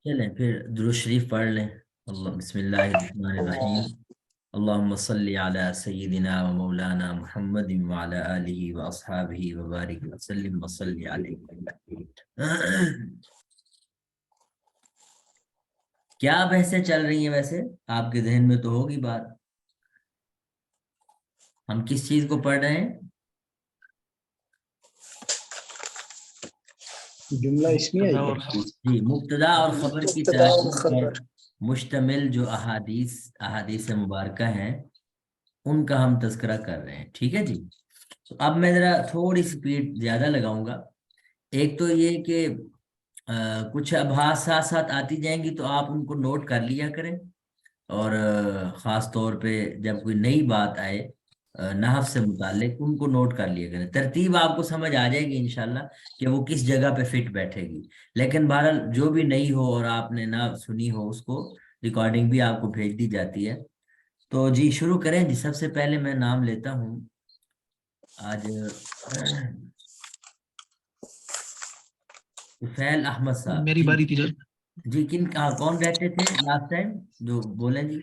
چلیں پھر درود شریف پڑھ لیں۔ اللہ بسم اللہ الرحمن الرحیم، اللہم صلی علی سیدنا و مولانا محمد وعلی آلہ و اصحابہ وبارک وسلم وصلی علیہ۔ کیا بحثیں چل رہی ہیں ویسے؟ آپ کے ذہن میں تو ہوگی بات، ہم کس چیز کو پڑھ رہے ہیں؟ جملہ اسمیہ مبتدا ہے اور کیا؟ جی، مبتدا اور خبر کی مبتدا اور ترتیب پر خبر۔ مشتمل جو احادیث مبارکہ ہیں ان کا ہم تذکرہ کر رہے ہیں، ٹھیک ہے جی۔ تو اب میں ذرا تھوڑی سپیڈ زیادہ لگاؤں گا۔ ایک تو یہ کہ کچھ ابحاث ساتھ ساتھ آتی جائیں گی تو آپ ان کو نوٹ کر لیا کریں، اور خاص طور پہ جب کوئی نئی بات آئے نحو سے متعلق ان کو نوٹ کر لیا کریں، ترتیب آپ کو سمجھ آ جائے گی انشاءاللہ کہ وہ کس جگہ پہ فٹ بیٹھے گی۔ لیکن بہرحال جو بھی نئی ہو اور آپ نے نہ سنی ہو اس کو ریکارڈنگ بھی آپ کو بھیج دی جاتی ہے۔ تو جی شروع کریں جی، سب سے پہلے میں نام لیتا ہوں آج طفیل احمد صاحب میری جی۔ باری تھی جب جی کون رہتے تھے لاسٹ ٹائم جو بولیں جی؟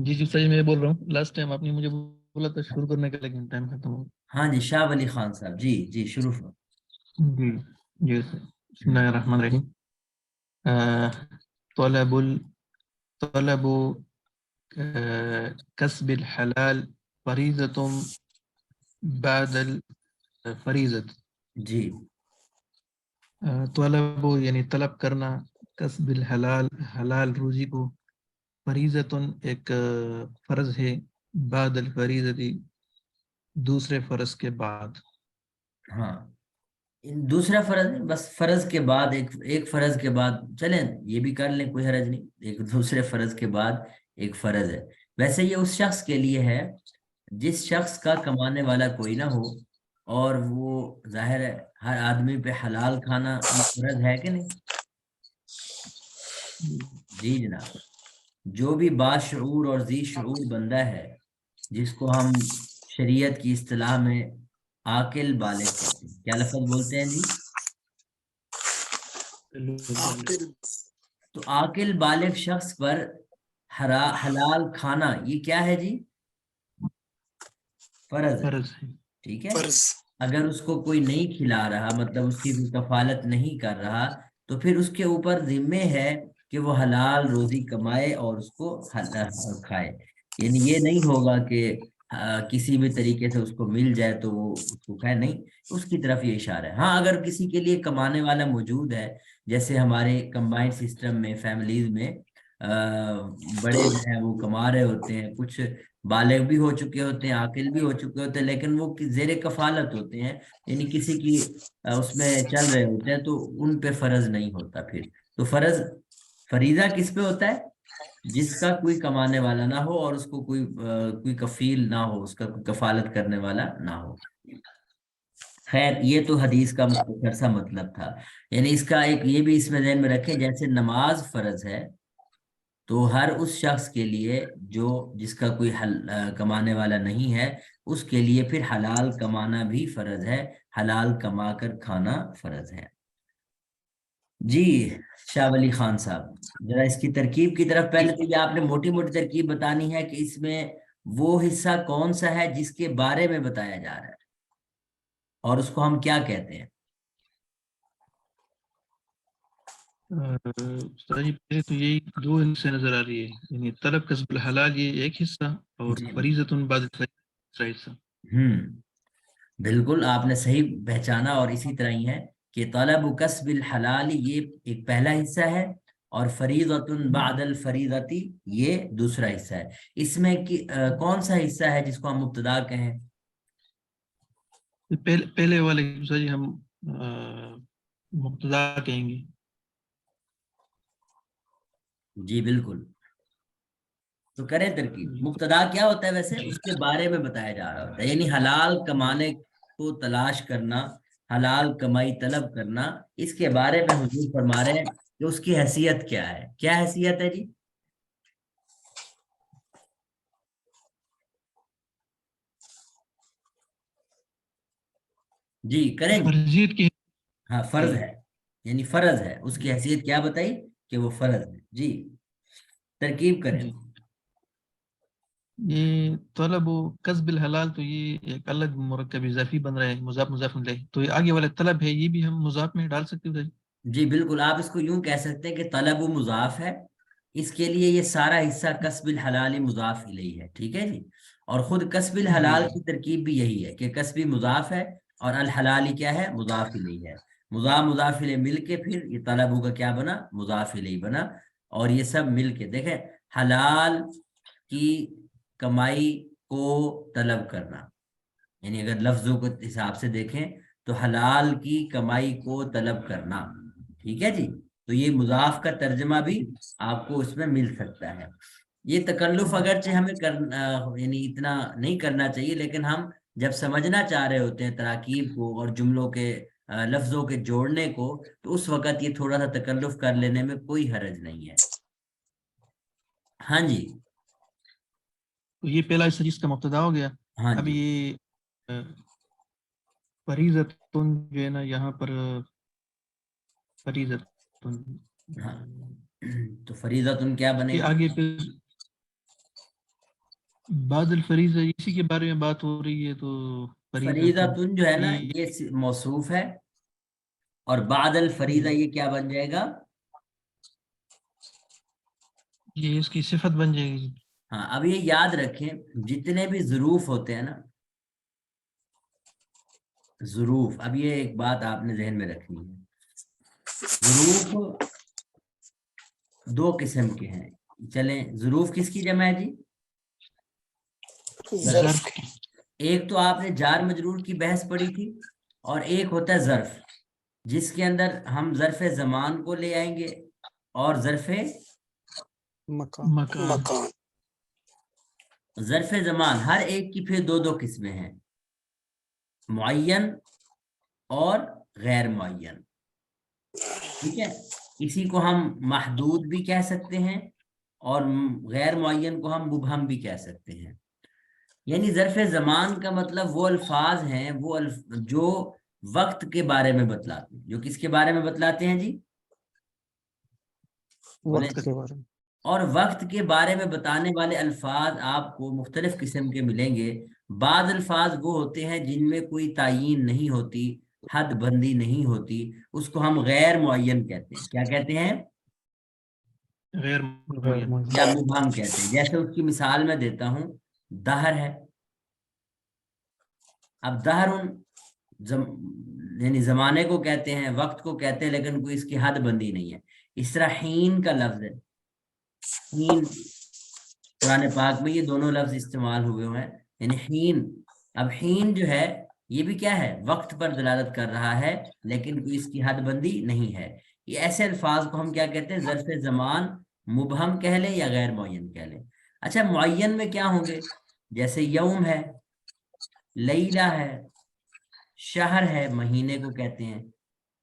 جی جی صحیح میں بول رہا ہوں، لاسٹ ٹائم آپ نے مجھے بولا تھا شروع کرنے کا لیکن ٹائم ختم ہو ہاں جی، شاہ ولی خان صاحب، جی جی شروع فرمائیں۔ گیا۔ جی بسم اللہ الرحمن الرحیم۔ طلب طلب کسب الحلال فریضۃ بعد الفریضۃ۔ جی طلب یعنی طلب کرنا، کسب الحلال حلال روزی کو، فریضۃ ایک فرض ہے، بعد الفریضۃ دوسرے فرض کے بعد۔ ہاں، دوسرا فرض نہیں، بس فرض کے بعد ایک فرض کے بعد چلیں یہ بھی کر لیں، کوئی حرج نہیں، ایک دوسرے فرض کے بعد ایک فرض ہے۔ ویسے یہ اس شخص کے لیے ہے جس شخص کا کمانے والا کوئی نہ ہو، اور وہ ظاہر ہے ہر آدمی پہ حلال کھانا فرض ہے کہ نہیں؟ جی جناب، جو بھی باشعور اور ذی شعور بندہ ہے جس کو ہم شریعت کی اصطلاح میں عاقل بالغ کہتے ہیں، کیا لفظ بولتے ہیں جی؟ عاقل۔ تو عاقل بالغ شخص پر حلال کھانا یہ کیا ہے جی؟ فرض ہے، فرض ہے۔ ٹھیک ہے۔ فرض۔ اگر اس کو کوئی نہیں کھلا رہا، مطلب اس کی کوئی کفالت نہیں کر رہا، تو پھر اس کے اوپر ذمہ ہے کہ وہ حلال روزی کمائے اور اس کو کھائے۔ یعنی یہ نہیں ہوگا کہ کسی بھی طریقے سے اس کو مل جائے تو وہ اس کو کھائے، نہیں، اس کی طرف یہ اشارہ ہے۔ ہاں اگر کسی کے لیے کمانے والا موجود ہے، جیسے ہمارے کمبائنڈ سسٹم میں فیملیز میں بڑے جو ہیں وہ کما رہے ہوتے ہیں، کچھ بالغ بھی ہو چکے ہوتے ہیں، عاقل بھی ہو چکے ہوتے ہیں، لیکن وہ زیر کفالت ہوتے ہیں، یعنی کسی کی اس میں چل رہے ہوتے ہیں، تو ان پہ فرض نہیں ہوتا پھر۔ تو فریضہ کس پہ ہوتا ہے؟ جس کا کوئی کمانے والا نہ ہو اور اس کو کوئی کفیل نہ ہو، اس کا کوئی کفالت کرنے والا نہ ہو۔ خیر یہ تو حدیث کا مختصر سا مطلب تھا، یعنی اس کا ایک یہ بھی اس میں ذہن میں رکھیں، جیسے نماز فرض ہے تو ہر اس شخص کے لیے جس کا کوئی کمانے والا نہیں ہے، اس کے لیے پھر حلال کمانا بھی فرض ہے، حلال کما کر کھانا فرض ہے۔ جی شاہ ولی خان صاحب، ذرا اس کی ترکیب کی طرف، پہلے تو یہ آپ نے موٹی موٹی ترکیب بتانی ہے کہ اس میں وہ حصہ کون سا ہے جس کے بارے میں بتایا جا رہا ہے اور اس کو ہم کیا کہتے ہیں۔ جی پہلے تو یہی دو حصے نظر آ رہی ہے، یعنی طلب کسب الحلال یہ ایک حصہ اور جی فریضۃ بعد دوسرا حصہ۔ بالکل آپ نے صحیح پہچانا، اور اسی طرح ہی ہے کہ طلب کسب الحلال یہ ایک پہلا حصہ ہے، اور فریضۃ بعد الفریضتی یہ دوسرا حصہ ہے۔ اس میں کون سا حصہ ہے جس کو ہم مبتدا کہیں؟ پہلے والے جی ہم مبتدا کہیں گے۔ جی بالکل، تو کریں ترکیب۔ مبتدا کیا ہوتا ہے ویسے؟ اس کے بارے میں بتایا جا رہا ہوتا ہے، یعنی حلال کمانے کو تلاش کرنا، حلال کمائی طلب کرنا، اس کے بارے میں حضور فرما رہے ہیں کہ اس کی حیثیت کیا ہے۔ کیا حیثیت ہے جی؟ جی کریں جی۔ فرضیت کی ہاں فرض ہے، یعنی فرض ہے، اس کی حیثیت کیا بتائی کہ وہ فرض ہے. جی ترکیب کریں. جی. یہ طلب و کسب الحلال تو یہ ایک الگ مرکب اضافی بن رہا ہے، مضاف مضاف الیہ. تو یہ آگے والا طلب ہے، یہ بھی ہم مضاف میں ڈال سکتے ہیں. جی بالکل، آپ اس کو یوں کہہ سکتے ہیں کہ طلب و مضاف ہے، اس کے لیے یہ سارا حصہ کسب الحلال مضاف الیہ ہے. ٹھیک ہے جی. اور خود کسب الحلال کی ترکیب بھی یہی ہے کہ کسبی مضاف ہے اور الحلالی کیا ہے، مضاف الیہ ہے. مضاف الیہ مل کے پھر یہ طلب کا کیا بنا، مضاف الیہ بنا. اور یہ سب مل کے دیکھیں، حلال کی کمائی کو طلب کرنا، یعنی اگر لفظوں کے حساب سے دیکھیں تو حلال کی کمائی کو طلب کرنا. ٹھیک ہے جی. تو یہ مضاف کا ترجمہ بھی آپ کو اس میں مل سکتا ہے. یہ تکلف اگرچہ ہمیں یعنی اتنا نہیں کرنا چاہیے، لیکن ہم جب سمجھنا چاہ رہے ہوتے ہیں تراکیب کو اور جملوں کے لفظوں کے جوڑنے کو، تو اس وقت یہ تھوڑا سا تکلف کر لینے میں کوئی حرج نہیں ہے. ہاں جی. تو یہ پہلا حصہ جس کا مبتدا ہو گیا. ہاں اب جی. یہ فریضتن جو ہے نا، یہاں پر فریضتن ہاں تو فریضتن کیا بنے یہ گا؟ آگے پھر بعد الفریضہ اسی کے بارے میں بات ہو رہی ہے. تو فریضتن جو ہے نا یہ یہ موصوف ہے، اور بعد الفریضہ یہ کیا بن جائے گا؟ یہ اس کی صفت بن جائے گی. ہاں اب یہ یاد رکھیں، جتنے بھی ظروف ہوتے ہیں نا، ظروف، اب یہ ایک بات آپ نے ذہن میں رکھنی ہے، ظروف دو قسم کے ہیں. چلیں، ظروف کس کی جمع ہے جی؟ ظرف کی. ایک تو آپ نے جار مجرور کی بحث پڑھی تھی، اور ایک ہوتا ہے ظرف، جس کے اندر ہم ظرف زمان کو لے آئیں گے اور ظرف مکان. ظرف زمان ہر ایک کی پھر دو دو قسمیں ہیں، معین اور غیر معین. ٹھیک ہے. اسی کو ہم محدود بھی کہہ سکتے ہیں، اور غیر معین کو ہم مبہم بھی کہہ سکتے ہیں. یعنی ظرف زمان کا مطلب وہ الفاظ ہیں جو وقت کے بارے میں بتلاتے ہیں. جو کس کے بارے میں بتلاتے ہیں جی؟ وقت کے بارے میں. اور وقت کے بارے میں بتانے والے الفاظ آپ کو مختلف قسم کے ملیں گے. بعض الفاظ وہ ہوتے ہیں جن میں کوئی تعین نہیں ہوتی، حد بندی نہیں ہوتی، اس کو ہم غیر معین کہتے ہیں. کیا کہتے ہیں؟ غیر غیر معین. معین. یا مبہم کہتے ہیں. جیسے اس کی مثال میں دیتا ہوں، دہر ہے. اب دہر یعنی زمانے کو کہتے ہیں، وقت کو کہتے ہیں، لیکن کوئی اس کی حد بندی نہیں ہے. اس طرح حین کا لفظ ہے، حین قرآن پاک میں یہ دونوں لفظ استعمال ہوئے ہیں، یعنی حین. اب حین جو ہے یہ بھی کیا ہے، وقت پر دلالت کر رہا ہے، لیکن کوئی اس کی حد بندی نہیں ہے. یہ ایسے الفاظ کو ہم کیا کہتے ہیں، ظرف زمان مبہم کہہ لیں یا غیر معین کہہ لیں. اچھا، معین میں کیا ہوں گے؟ جیسے یوم ہے، لیلہ ہے، شہر ہے، مہینے کو کہتے ہیں،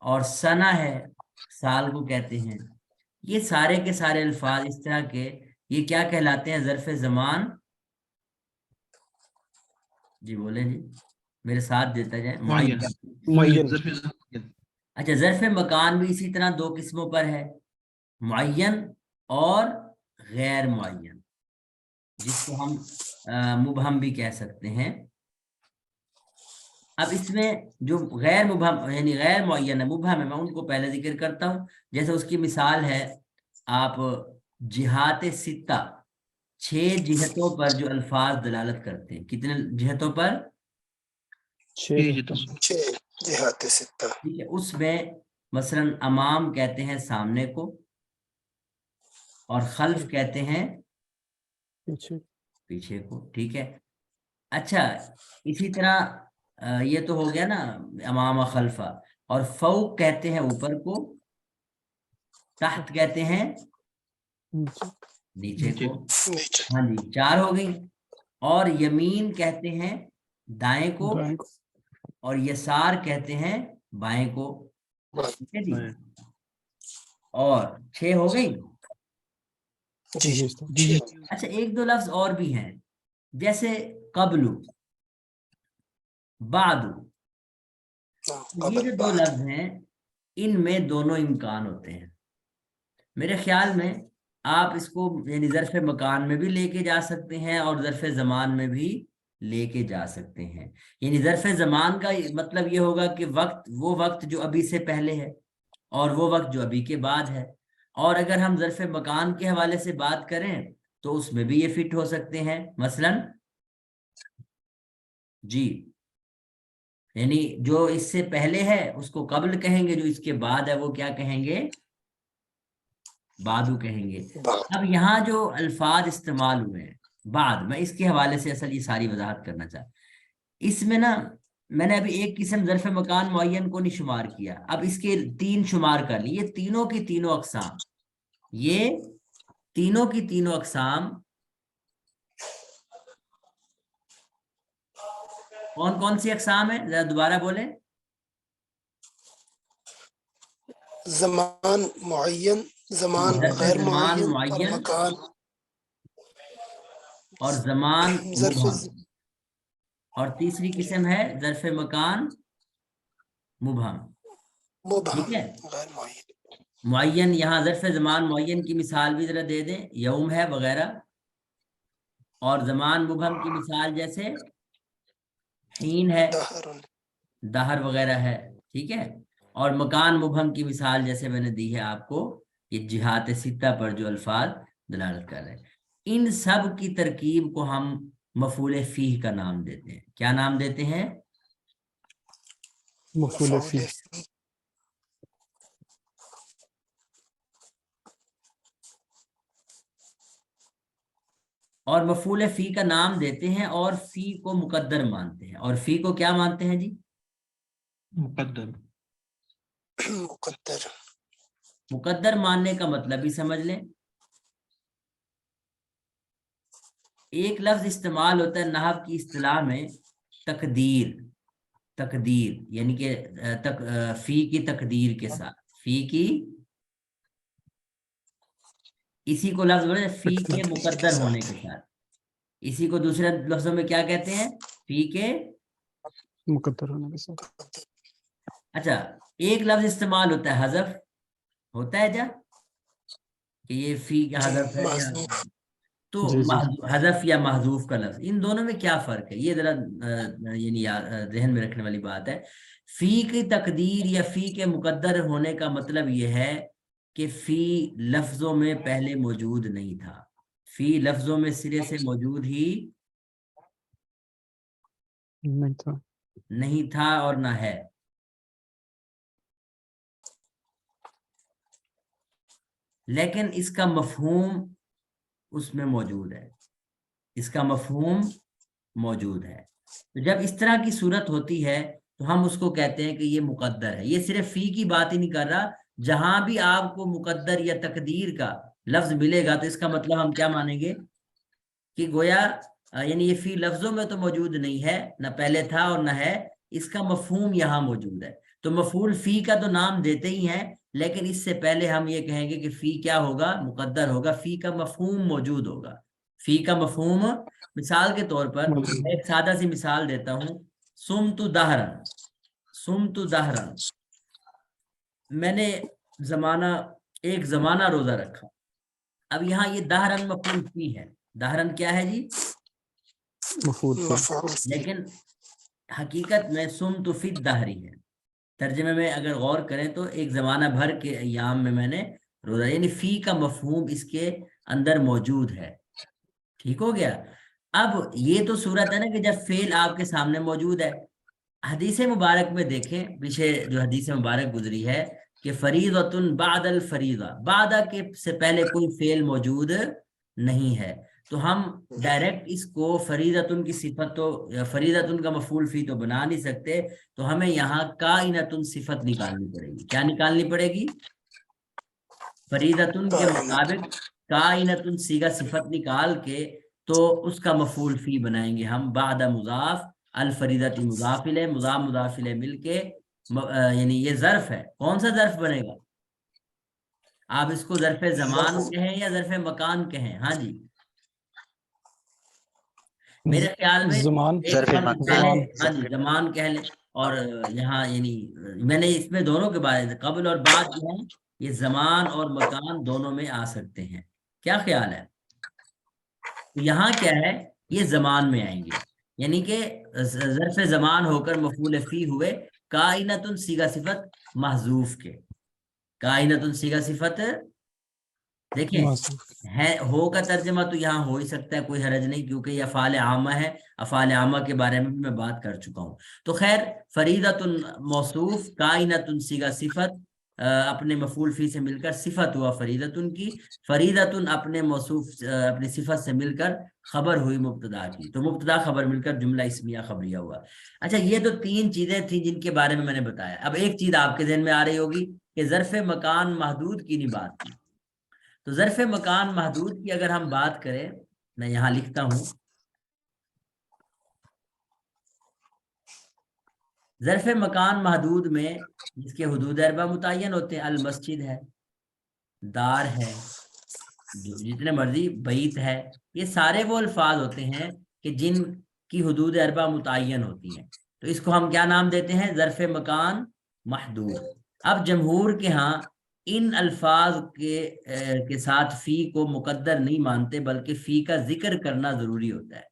اور سنہ ہے، سال کو کہتے ہیں. یہ سارے کے سارے الفاظ اس طرح کے یہ کیا کہلاتے ہیں، ظرف زمان. جی بولیں جی، میرے ساتھ دیتا جائیں. معین. معین. اچھا، ظرف مکان بھی اسی طرح دو قسموں پر ہے، معین اور غیر معین، جس کو ہم مبہم بھی کہہ سکتے ہیں. اب اس میں جو غیر مبہم یعنی غیر معین ہے، مبہم ہے، میں ان کو پہلے ذکر کرتا ہوں. جیسے اس کی مثال ہے، آپ جہات ستہ، 6 جہتوں پر جو الفاظ دلالت کرتے ہیں. کتنے جہتوں پر؟ 6 جہات ستہ. ٹھیک ہے. اس میں مثلا امام کہتے ہیں سامنے کو، اور خلف کہتے ہیں پیچھے کو. ٹھیک ہے. اچھا، اسی طرح یہ تو ہو گیا نا امام خلفہ. اور فوق کہتے ہیں اوپر کو، تحت کہتے ہیں نیچے کو. ہاں جی، 4 ہو گئی. اور یمین کہتے ہیں دائیں کو، اور یسار کہتے ہیں بائیں کو. ٹھیک ہے جی. اور 6 ہو گئی. جی. اچھا، ایک دو لفظ اور بھی ہیں، جیسے قبل، بعد. یہ جو دو لفظ ہیں، ان میں دونوں امکان ہوتے ہیں. میرے خیال میں آپ اس کو یعنی ظرف مکان میں بھی لے کے جا سکتے ہیں اور ظرف زمان میں بھی لے کے جا سکتے ہیں. یعنی ظرف زمان کا مطلب یہ ہوگا کہ وقت وہ وقت جو ابھی سے پہلے ہے اور وہ وقت جو ابھی کے بعد ہے. اور اگر ہم ظرف مکان کے حوالے سے بات کریں تو اس میں بھی یہ فٹ ہو سکتے ہیں. مثلا جی یعنی جو اس سے پہلے ہے اس کو قبل کہیں گے, جو اس کے بعد ہے وہ کیا کہیں گے, بعدو کہیں گے. اب یہاں جو الفاظ استعمال ہوئے ہیں بعد, میں اس کے حوالے سے اصل یہ ساری وضاحت کرنا چاہتا. اس میں نا میں نے ابھی ایک قسم ظرف مکان معین کو نہیں شمار کیا, اب اس کے 3 شمار کر لی. یہ تینوں کی تینوں اقسام, یہ تینوں کی تینوں اقسام کون کون سی اقسام ہیں, ذرا دوبارہ بولیں. زمان معین, زمان ظرف غیر زمان معین, اور معین مکان اور زمان ظرف مبہم, اور تیسری قسم ہے ظرف مکان مبہم. مبہم ٹھیک ہے, غیر معین. معین یہاں ظرف زمان معین کی مثال بھی ذرا دے دیں, یوم ہے وغیرہ. اور زمان مبہم کی مثال جیسے حین ہے, دہر, دہر وغیرہ ہے. ٹھیک ہے, اور مکان مبہم کی مثال جیسے میں نے دی ہے آپ کو, یہ جہات ستہ پر جو الفاظ دلالت کر رہے ہیں. ان سب کی ترکیب کو ہم مفعول فیہ کا نام دیتے ہیں. کیا نام دیتے ہیں؟ مفعول فی. اور مفعول فی کا نام دیتے ہیں اور فی کو مقدر مانتے ہیں. اور فی کو کیا مانتے ہیں جی؟ مقدر. مقدر. مقدر ماننے کا مطلب ہی سمجھ لیں. ایک لفظ استعمال ہوتا ہے نحو کی اصطلاح میں تقدیر. تقدیر یعنی کہ فی کی تقدیر کے ساتھ, فی کی, اسی کو لفظ بولے فی کے مقدر ہونے کے ساتھ. اسی کو دوسرے لفظوں میں کیا کہتے ہیں؟ فی کے مقدر ہونے کے ساتھ. اچھا, ایک لفظ استعمال ہوتا ہے حذف, ہوتا ہے جا کہ یہ فی کا حذف ہے یا تو حذف یا محذوف کا لفظ, ان دونوں میں کیا فرق ہے یہ ذرا یعنی ذہن میں رکھنے والی بات ہے. فی کی تقدیر یا فی کے مقدر ہونے کا مطلب یہ ہے کہ فی لفظوں میں پہلے موجود نہیں تھا, فی لفظوں میں سرے سے موجود ہی نہیں تھا اور نہ ہے. لیکن اس کا مفہوم اس میں موجود ہے, اس کا مفہوم موجود ہے. تو جب اس طرح کی صورت ہوتی ہے تو ہم اس کو کہتے ہیں کہ یہ مقدر ہے. یہ صرف فی کی بات ہی نہیں کر رہا, جہاں بھی آپ کو مقدر یا تقدیر کا لفظ ملے گا تو اس کا مطلب ہم کیا مانیں گے کہ گویا یعنی یہ فی لفظوں میں تو موجود نہیں ہے, نہ پہلے تھا اور نہ ہے, اس کا مفہوم یہاں موجود ہے. تو مفعول فی کا تو نام دیتے ہی ہیں, لیکن اس سے پہلے ہم یہ کہیں گے کہ فی کیا ہوگا, مقدر ہوگا, فی کا مفہوم موجود ہوگا. فی کا مفہوم, مثال کے طور پر میں ایک سادہ سی مثال دیتا ہوں, سمت دہرن, سمت دہرن, میں نے ایک زمانہ روزہ رکھا. اب یہاں یہ دہرن مفعول فی ہے, دہرن کیا ہے جی؟ مفعول فی. لیکن حقیقت میں سمت فی الدہری ہے. ترجمے میں اگر غور کریں تو ایک زمانہ بھر کے ایام میں نے روزہ, یعنی فی کا مفہوم اس کے اندر موجود ہے. ٹھیک ہو گیا. اب یہ تو صورت ہے نا کہ جب فعل آپ کے سامنے موجود ہے. حدیث مبارک میں دیکھیں, پیچھے جو حدیث مبارک گزری ہے کہ فریضۃ بعد الفریضہ, بعد کے سے پہلے کوئی فعل موجود نہیں ہے, تو ہم ڈائریکٹ اس کو فریضۃ کی صفت تو فریضۃ کا مفعول فی تو بنا نہیں سکتے, تو ہمیں یہاں کائنۃ صفت نکالنی پڑے گی. کیا نکالنی پڑے گی؟ فریضۃ کے مطابق کائنۃ صیغہ صفت نکال کے تو اس کا مفعول فی بنائیں گے ہم. بعد مضاف, الفریضۃ مضاف الیہ, مضاف الیہ مل کے یعنی یہ ظرف ہے. کون سا ظرف بنے گا؟ آپ اس کو ظرف زمان کہیں یا ظرف مکان کہیں؟ ہاں جی, میرے خیال میں زمان, ہاں جی زمان کہہ لیں. اور یہاں یعنی میں نے اس میں دونوں کے بارے میں قبل اور بعد جو ہے یہ زمان اور مکان دونوں میں آ سکتے ہیں. کیا خیال ہے؟ یہاں کیا ہے یہ زمان میں آئیں گے یعنی کہ ظرف زمان ہو کر مفعول فی ہوئے کائنۃ صیغہ صفت محذوف کے. کائنۃ صیغہ صفت دیکھیں ہے ہو کا ترجمہ تو یہاں ہو ہی سکتا ہے، کوئی حرج نہیں، کیونکہ یہ افعال عامہ ہے. افعال عامہ کے بارے میں بھی میں بات کر چکا ہوں. تو خیر فریدۃ موصوف کائنۃ صیغہ صفت اپنے مفعول فی سے مل کر صفت ہوا فریدۃ کی. فریدۃ اپنے موصوف اپنی صفت سے مل کر خبر ہوئی مبتدا کی. تو مبتدا خبر مل کر جملہ اسمیہ خبریہ ہوا. اچھا یہ تو 3 چیزیں تھیں جن کے بارے میں میں نے بتایا. اب ایک چیز آپ کے ذہن میں آ رہی ہوگی کہ ظرف مکان محدود کی نہیں بات کی. تو ظرف مکان محدود کی اگر ہم بات کریں، میں یہاں لکھتا ہوں ظرف مکان محدود میں جس کے حدود اربع متعین ہوتے ہیں، المسجد ہے، دار ہے، جتنے مرضی بیت ہے، یہ سارے وہ الفاظ ہوتے ہیں کہ جن کی حدود اربع متعین ہوتی ہیں. تو اس کو ہم کیا نام دیتے ہیں؟ ظرف مکان محدود. اب جمہور کے ہاں ان الفاظ کے ساتھ فی کو مقدر نہیں مانتے، بلکہ فی کا ذکر کرنا ضروری ہوتا ہے.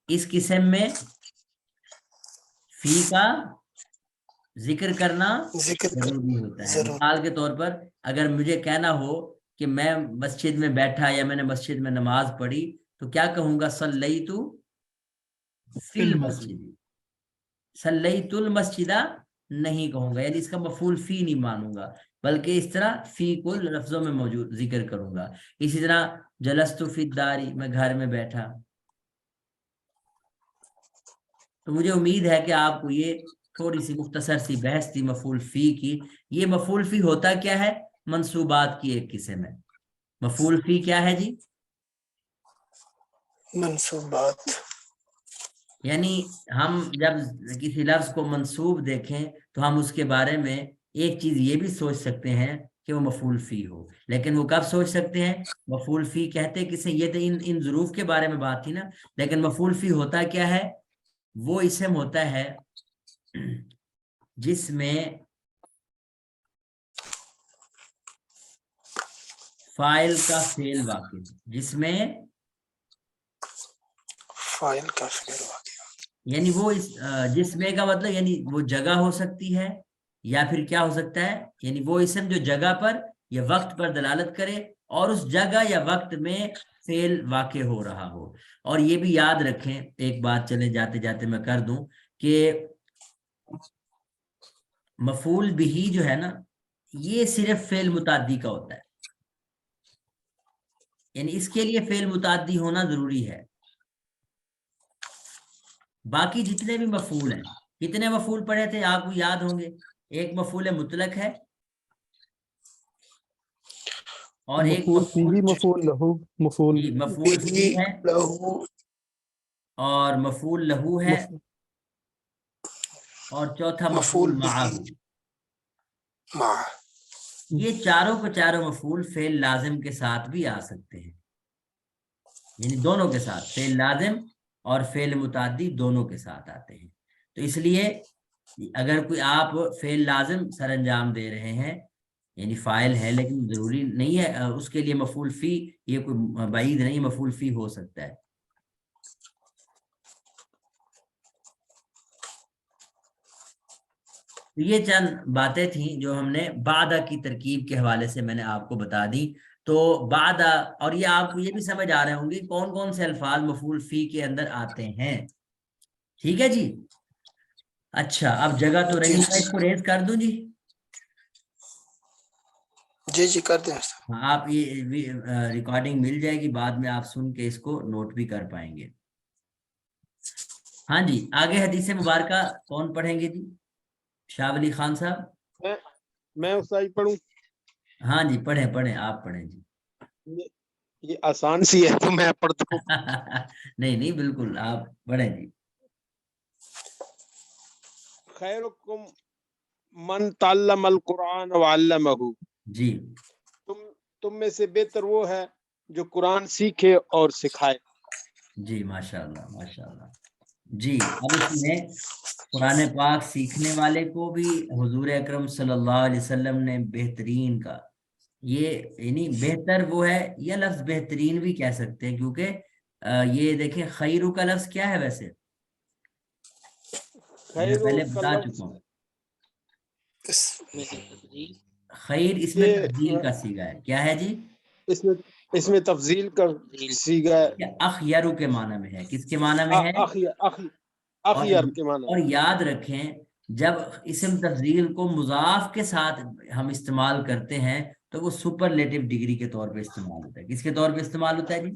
اس قسم میں فی کا ذکر کرنا ضروری ہوتا ہے. مثال کے طور پر اگر مجھے کہنا ہو کہ میں مسجد میں بیٹھا یا میں نے مسجد میں نماز پڑھی تو کیا کہوں گا؟ صلیت فی المسجد. صلیت المسجد نہیں کہوں گا، یعنی اس کا مفعول فی نہیں مانوں گا، بلکہ اس طرح فی کو لفظوں میں موجود ذکر کروں گا. اسی طرح جلست فی الداری، میں گھر میں بیٹھا. تو مجھے امید ہے کہ آپ کو یہ تھوڑی سی مختصر سی بحث تھی مفعول فی کی. یہ مفعول فی ہوتا کیا ہے؟ منصوبات کی ایک قسم ہے. مفعول فی کیا ہے جی؟ منصوبات. یعنی ہم جب کسی لفظ کو منصوب دیکھیں تو ہم اس کے بارے میں ایک چیز یہ بھی سوچ سکتے ہیں کہ وہ مفعول فی ہو. لیکن وہ کب سوچ سکتے ہیں؟ مفعول فی کہتے کسے؟ یہ تو ان ظروف کے بارے میں بات تھی نا. لیکن مفعول فی ہوتا کیا ہے؟ وہ اسم ہوتا ہے جس میں فاعل کا فعل واقع، جس میں فاعل کا فعل واقع، یعنی وہ جس میں کا مطلب یعنی وہ جگہ ہو سکتی ہے یا پھر کیا ہو سکتا ہے، یعنی وہ اسم جو جگہ پر یا وقت پر دلالت کرے اور اس جگہ یا وقت میں فعل واقع ہو رہا ہو. اور یہ بھی یاد رکھیں، ایک بات چلے جاتے جاتے میں کر دوں کہ مفعول بہ جو ہے نا یہ صرف فعل متعدی کا ہوتا ہے، یعنی اس کے لیے فعل متعدی ہونا ضروری ہے. باقی جتنے بھی مفعول ہیں، کتنے مفعول پڑھے تھے آپ کو یاد ہوں گے؟ ایک مفعول مطلق ہے اور ایک مفعول لہو، مفعول فی ہے اور مفعول لہو ہے اور چوتھا مفعول معہ. یہ چاروں کے چاروں مفعول فعل لازم کے ساتھ بھی آ سکتے ہیں، یعنی دونوں کے ساتھ، فعل لازم اور فعل متعدی دونوں کے ساتھ آتے ہیں. تو اس لیے اگر کوئی آپ فعل لازم سر انجام دے رہے ہیں یعنی فاعل ہے، لیکن ضروری نہیں ہے اس کے لیے مفعول فی، یہ کوئی بعید نہیں، مفعول فی ہو سکتا ہے. یہ چند باتیں تھیں جو ہم نے بعد کی ترکیب کے حوالے سے میں نے آپ کو بتا دی. تو بعد، اور یہ آپ کو یہ بھی سمجھ آ رہے ہوں گے کون کون سے الفاظ مفعول فی کے اندر آتے ہیں. ٹھیک ہے جی. اچھا اب جگہ تو رہی، میں اس کو ریز کر دوں جی. جی کر دیں. آپ یہ ریکارڈنگ مل جائے گی، بعد میں آپ سن کے اس کو نوٹ بھی کر پائیں گے. ہاں جی آگے حدیث مبارکہ کون پڑھیں گے جی؟ شاہ ولی خان صاحب. میں استاد پڑھوں؟ ہاں جی پڑھیں آپ پڑھیں جی. یہ آسان سی ہے تو میں پڑھتا ہوں. نہیں بالکل آپ پڑھیں جی. خیرکم من تعلم القرآن وعلمہ. جی تم میں سے بہتر وہ ہے جو قرآن سیکھے اور سکھائے. جی ماشاء اللہ ماشاء اللہ. جی اب اس میں قرآن پاک سیکھنے والے کو بھی حضور اکرم صلی اللہ علیہ وسلم نے بہترین کا، یہ یعنی بہتر وہ ہے، یا لفظ بہترین بھی کہہ سکتے ہیں، کیونکہ یہ دیکھیں خیرو کا لفظ کیا ہے ویسے، میں خیر پہلے کا بتا لفظ چکا ہوں، اس خیر اس میں یہ تفضیل کا صیغہ ہے، کیا ہے جی؟ اس میں تفضیل کا صیغہ ہے، یا اخیرو کے معنی میں ہے، کس کے معنی میں ہے؟ اور اخیر کے معنی اور یاد رکھیں جب اسم تفضیل کو مضاف کے ساتھ ہم استعمال کرتے ہیں تو وہ سپرلیٹو ڈگری کے طور پہ استعمال ہوتا ہے، کس کے طور پہ استعمال ہوتا ہے جی؟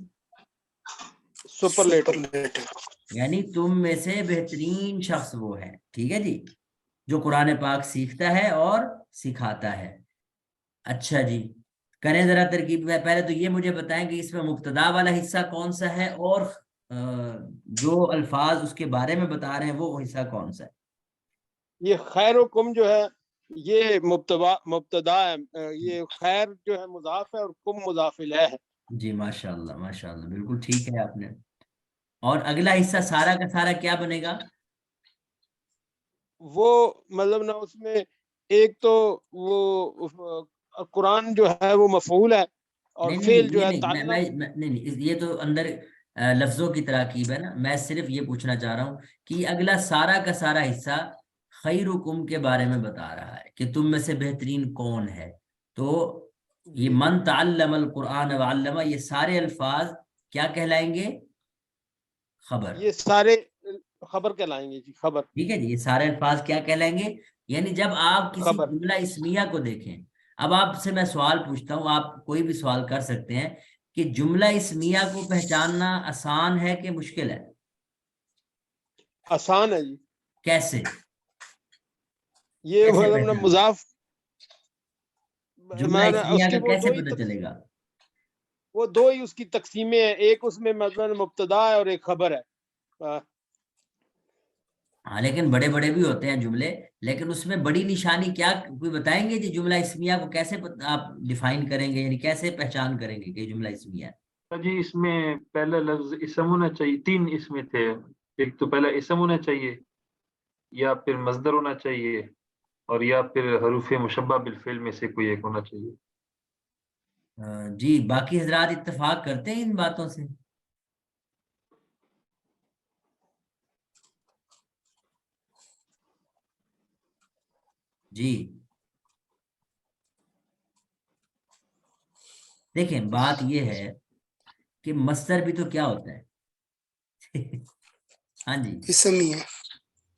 سپرلیٹو، یعنی تم میں سے بہترین شخص وہ ہے، ٹھیک ہے جی، جو قرآن پاک سیکھتا ہے اور سکھاتا ہے۔ اچھا جی، کریں ذرا ترکیب، پہلے تو یہ مجھے بتائیں کہ اس میں مبتدا والا حصہ کون سا ہے، اور جو الفاظ اس کے بارے میں بتا رہے ہیں وہ حصہ کون سا ہے؟ یہ خیرکم جو ہے یہ مبتدا ہے، یہ خیر جو ہے مضاف ہے اور کم مضاف الیہ ہے۔ جی ماشاءاللہ ماشاءاللہ، بالکل ٹھیک ہے آپ نے۔ اور اگلا حصہ سارا کا سارا کیا بنے گا؟ وہ مطلب نا اس میں ایک تو وہ قرآن جو ہے وہ مفعول ہے، اور نہیں فعل نہیں جو یہ ہے نہیں، تعلم۔ نہیں یہ تو اندر لفظوں کی تراکیب ہے نا، میں صرف یہ پوچھنا چاہ رہا ہوں کہ اگلا سارا کا سارا حصہ خیرکم کے بارے میں بتا رہا ہے کہ تم میں سے بہترین کون ہے، تو یہ من تعلم القرآن وعلمہ، یہ سارے الفاظ کیا کہلائیں گے؟ خبر، یہ سارے خبر کہلائیں گے جی، خبر ٹھیک ہے جی، یہ سارے الفاظ کیا کہلائیں گے؟ یعنی جب آپ کسی خبر جملہ اسمیہ کو دیکھیں، اب آپ سے میں سوال پوچھتا ہوں، آپ کوئی بھی سوال کر سکتے ہیں کہ جملہ اسمیہ کو پہچاننا آسان ہے کہ مشکل ہے؟ آسان ہے جی، کیسے؟ یہ کیسے مطلب نا پہچاننا؟ مضاف، جملہ میں اسمیہ اس کی کا وہ کیسے پتہ چلے گا؟ وہ دو ہی اس کی تقسیمیں ہیں، ایک اس میں مطلب مبتدا ہے اور ایک خبر ہے۔ ہاں لیکن بڑے بڑے بھی ہوتے ہیں جملے، لیکن اس میں بڑی نشانی کیا کوئی بتائیں گے جی؟ جملہ اسمیہ کو کیسے آپ ڈیفائن کریں گے، یعنی کیسے پہچان کریں گے کہ جملہ اسمیہ ہے؟ جی اس میں پہلا لفظ اسم ہونا چاہیے، 3 اسمیں تھے، ایک تو پہلا اسم ہونا چاہیے، یا پھر مصدر ہونا چاہیے، اور یا پھر حروف مشبہ بالفعل میں سے کوئی ایک ہونا چاہیے۔ جی باقی حضرات اتفاق کرتے ہیں ان باتوں سے؟ جی دیکھیں بات یہ ہے کہ مصدر بھی تو کیا ہوتا ہے ہاں جی، اسم ہی ہے،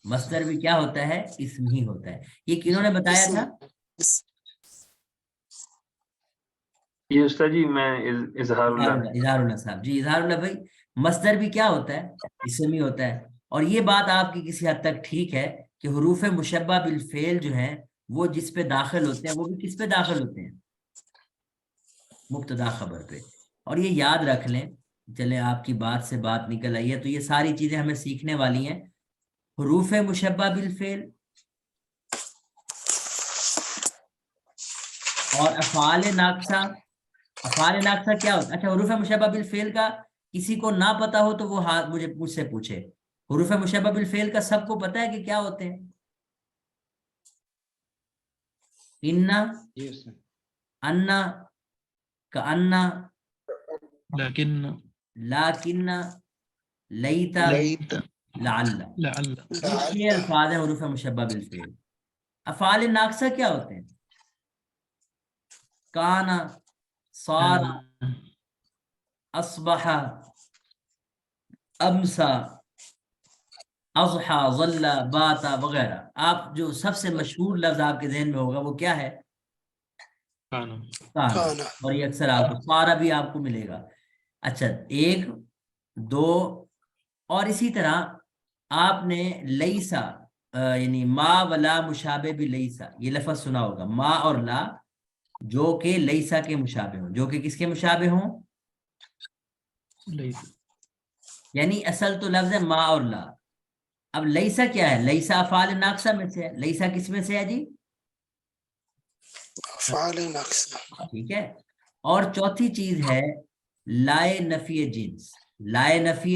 مصدر بھی کیا ہوتا ہے؟ اسم ہی ہوتا ہے۔ یہ کنہوں نے بتایا اسم تھا؟ یہ استاد جی میں اظہار اللہ۔ اظہار اللہ صاحب، جی اظہار اللہ بھائی، مصدر بھی کیا ہوتا ہے؟ اسم ہی ہوتا ہے۔ اور یہ بات آپ کی کسی حد تک ٹھیک ہے کہ حروف مشبہ بالفعل جو ہیں وہ جس پہ داخل ہوتے ہیں وہ بھی کس پہ داخل ہوتے ہیں؟ مبتدا خبر پہ۔ اور یہ یاد رکھ لیں، چلیں آپ کی بات سے بات نکل آئی ہے تو یہ ساری چیزیں ہمیں سیکھنے والی ہیں۔ حروف مشبہ بالفعل اور افعال ناقصہ، افعال ناقصہ کیا ہوتا ہے؟ اچھا حروف مشبہ بالفعل کا کسی کو نہ پتا ہو تو وہ مجھ سے پوچھے، حروف مشبہ بالفعل کا سب کو پتا ہے کہ کیا ہوتے ہیں؟ انا، انا، کانا، لیکن لاکن، لیتا، لیت لعل، لعل یہ 6 الفاظ ہیں حروف مشبہ بالفعل۔ افعال ناقصہ کیا ہوتے ہیں؟ کانا، صار، اصبح، امسا، اضحى، ظل، باتا وغیرہ۔ آپ جو سب سے مشہور لفظ آپ کے ذہن میں ہوگا وہ کیا ہے؟ کانا۔ کانا، کانا، اور یہ اکثر آپ کو سارا بھی آپ کو ملے گا۔ اچھا 1 2، اور اسی طرح آپ نے لیسا یعنی ما ولا مشابہ بھی لیسا، یہ لفظ سنا ہوگا، ما اور لا جو کہ لیسا کے مشابہ ہوں، جو کہ کس کے مشابہ ہوں؟ لیت یعنی اصل تو لفظ ہے ما اور لا۔ اب لیسا کیا ہے؟ لیسا افعال ناقصہ میں سے ہے۔ لیسا کس میں سے ہے جی؟ افعال ناقصہ، ٹھیک ہے۔ اور چوتھی چیز ہے لائے نفی جنس، لائے نفی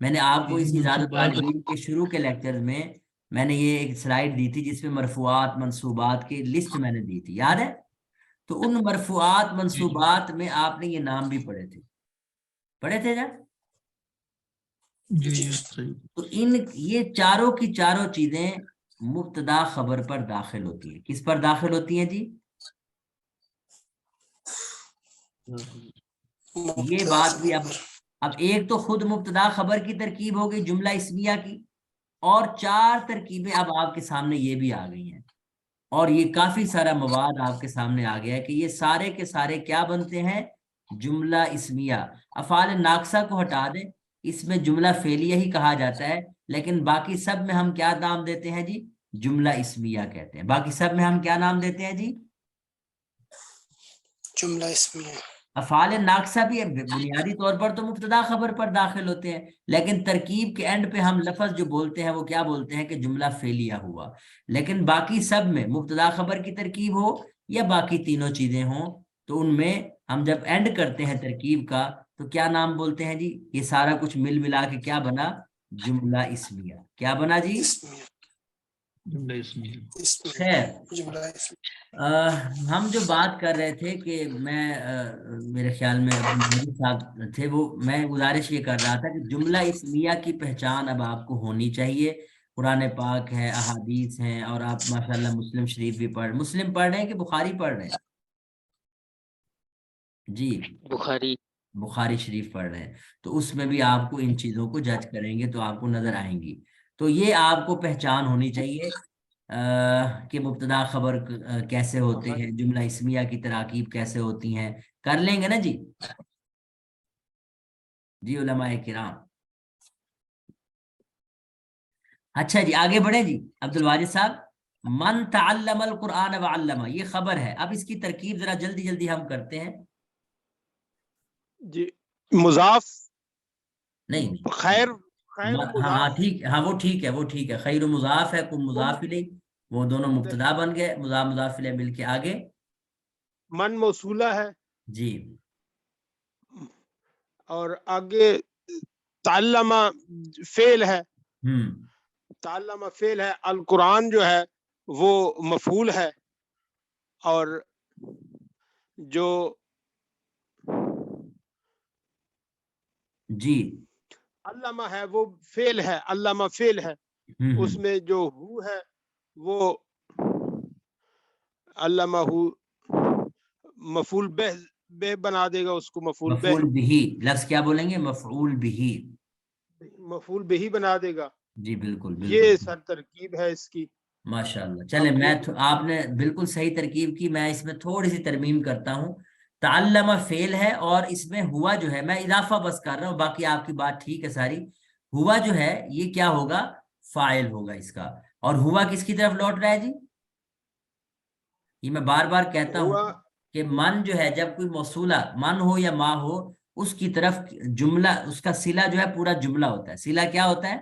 میں نے آپ کو اسی زیادہ طالب علم کے شروع کے لیکچر میں میں نے یہ ایک سلائیڈ دی تھی جس میں مرفوعات منصوبات کی لسٹ میں نے دی تھی، یاد ہے؟ تو ان مرفوعات منصوبات میں آپ نے یہ نام بھی پڑھے تھے جا؟ جی جی صحیح. تو یہ چاروں کی چاروں چیزیں مبتدا خبر پر داخل ہوتی ہیں. کس پر داخل ہوتی ہیں جی؟ یہ بات بھی اب ایک تو خود مبتدا خبر کی ترکیب ہو گئی جملہ اسمیہ کی، اور 4 ترکیبیں اب آپ کے سامنے یہ بھی آ گئی ہیں، اور یہ کافی سارا مواد آپ کے سامنے آ گیا ہے کہ یہ سارے کے سارے کیا بنتے ہیں؟ جملہ اسمیہ. افعال ناقصہ کو ہٹا دیں، اس میں جملہ فعلیہ ہی کہا جاتا ہے، لیکن باقی سب میں ہم کیا نام دیتے ہیں جی؟ جملہ اسمیہ کہتے ہیں. باقی سب میں ہم کیا نام دیتے ہیں جی؟ جملہ اسمیہ. افعال ناقصہ بھی بنیادی طور پر تو مبتدا خبر پر داخل ہوتے ہیں، لیکن ترکیب کے اینڈ پہ ہم لفظ جو بولتے ہیں وہ کیا بولتے ہیں کہ جملہ فعلیہ ہوا. لیکن باقی سب میں مبتدا خبر کی ترکیب ہو یا باقی تینوں چیزیں ہوں تو ان میں ہم جب اینڈ کرتے ہیں ترکیب کا تو کیا نام بولتے ہیں جی؟ یہ سارا کچھ مل ملا کے کیا بنا؟ جملہ اسمیہ. کیا بنا جی؟ اسمیہ. جملہ اسمیہ. خیر، جملہ اسمیہ. ہم جو بات کر رہے تھے کہ میں میرے خیال میں عبدالمجید صاحب تھے، وہ میں گزارش یہ کر رہا تھا کہ جملہ اسمیہ کی پہچان اب آپ کو ہونی چاہیے. قرآن پاک ہے، احادیث ہیں، اور آپ ماشاءاللہ مسلم شریف بھی مسلم پڑھ رہے ہیں کہ بخاری پڑھ رہے ہیں؟ جی بخاری شریف پڑھ رہے ہیں، تو اس میں بھی آپ کو ان چیزوں کو جج کریں گے تو آپ کو نظر آئیں گی. تو یہ آپ کو پہچان ہونی چاہیے کہ مبتدا خبر کیسے ہوتے ہیں، جملہ اسمیہ کی تراکیب کیسے ہوتی ہیں. کر لیں گے نا جی؟ جی علماء کرام. اچھا جی آگے بڑھیں جی. عبد الواجد صاحب، من تعلم القرآن وعلمہ، یہ خبر ہے. اب اس کی ترکیب ذرا جلدی جلدی ہم کرتے ہیں. جی مضاف نہیں خیر ہاں ٹھیک، ہاں وہ ٹھیک ہے. خیر مضاف ہے، کم مضاف الیہ، وہ دونوں مبتدا بن گئے، مضاف الیہ مل کے. آگے من موصولہ ہے جی، اور آگے تعلمہ فعل ہے. تعلمہ فعل ہے، القرآن جو ہے وہ مفعول ہے، اور جو جی علامہ ہے وہ فعل ہے، علامہ فعل ہے. اس میں جو ہو ہے وہ علامہ ہو مفعول بہ بنا دے گا، اس کو مفعول بہی. لفظ کیا بولیں گے؟ مفعول بہی. مفعول بہی بنا دے گا. جی بالکل یہ سر ترکیب ہے اس کی. ماشاءاللہ. چلے آپ نے بالکل صحیح ترکیب کی. میں اس میں تھوڑی سی ترمیم کرتا ہوں. تعلمہ فعل ہے اور اس میں ہوا جو ہے، میں اضافہ بس کر رہا ہوں، باقی آپ کی بات ٹھیک ہے ساری. ہوا جو ہے یہ کیا ہوگا؟ فاعل ہوگا اس کا. اور ہوا کس کی طرف لوٹ رہا ہے جی؟ یہ میں بار بار کہتا ہوں کہ من جو ہے، جب کوئی موصولہ من ہو یا ما ہو، اس کی طرف جملہ، اس کا صلہ جو ہے پورا جملہ ہوتا ہے. صلہ کیا ہوتا ہے؟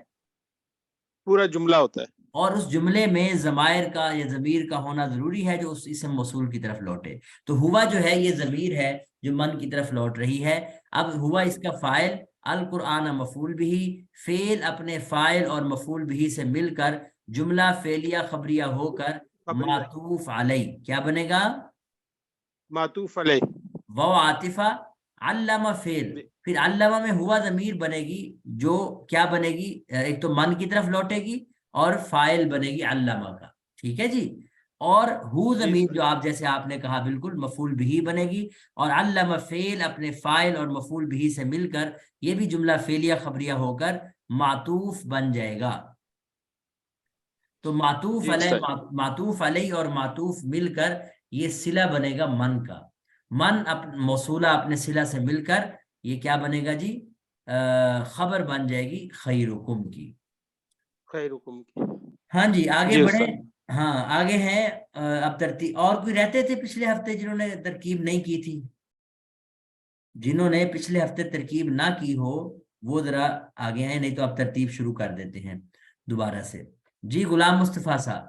پورا جملہ ہوتا ہے. اور اس جملے میں ضمائر کا یا ضمیر کا ہونا ضروری ہے جو اس اسم موصول کی طرف لوٹے. تو ہوا جو ہے یہ ضمیر ہے جو من کی طرف لوٹ رہی ہے. اب ہوا اس کا فاعل، القرآن مفعول بھی، فعل اپنے فاعل اور مفعول بھی سے مل کر جملہ فعلیہ خبریہ ہو کر معطوف علیہ کیا بنے گا؟ معطوف علیہ. وہ عاطفہ علامہ فعل، پھر علامہ میں ہوا ضمیر بنے گی جو کیا بنے گی؟ ایک تو من کی طرف لوٹے گی اور فاعل بنے گی علامہ کا. ٹھیک ہے جی. اور ہو ضمیر جو آپ جیسے آپ نے کہا بالکل مفعول بھی بنے گی، اور علامہ فعل اپنے فاعل اور مفعول بھی سے مل کر یہ بھی جملہ فعلیہ خبریہ ہو کر معطوف بن جائے گا. تو معطوف علیہ اور معطوف مل کر یہ صلہ بنے گا من کا. من موصولہ اپنے صلہ سے مل کر یہ کیا بنے گا جی؟ خبر بن جائے گی خیرکم کی. خیرکم کی. ہاں جی آگے بڑھیں. ہاں آگے ہیں. اب ترتیب، اور کوئی رہتے تھے پچھلے ہفتے جنہوں نے ترکیب نہیں کی تھی؟ جنہوں نے پچھلے ہفتے ترکیب نہ کی ہو وہ ذرا آگے ہیں، نہیں تو اب ترتیب شروع کر دیتے ہیں دوبارہ سے. جی غلام مصطفیٰ صاحب.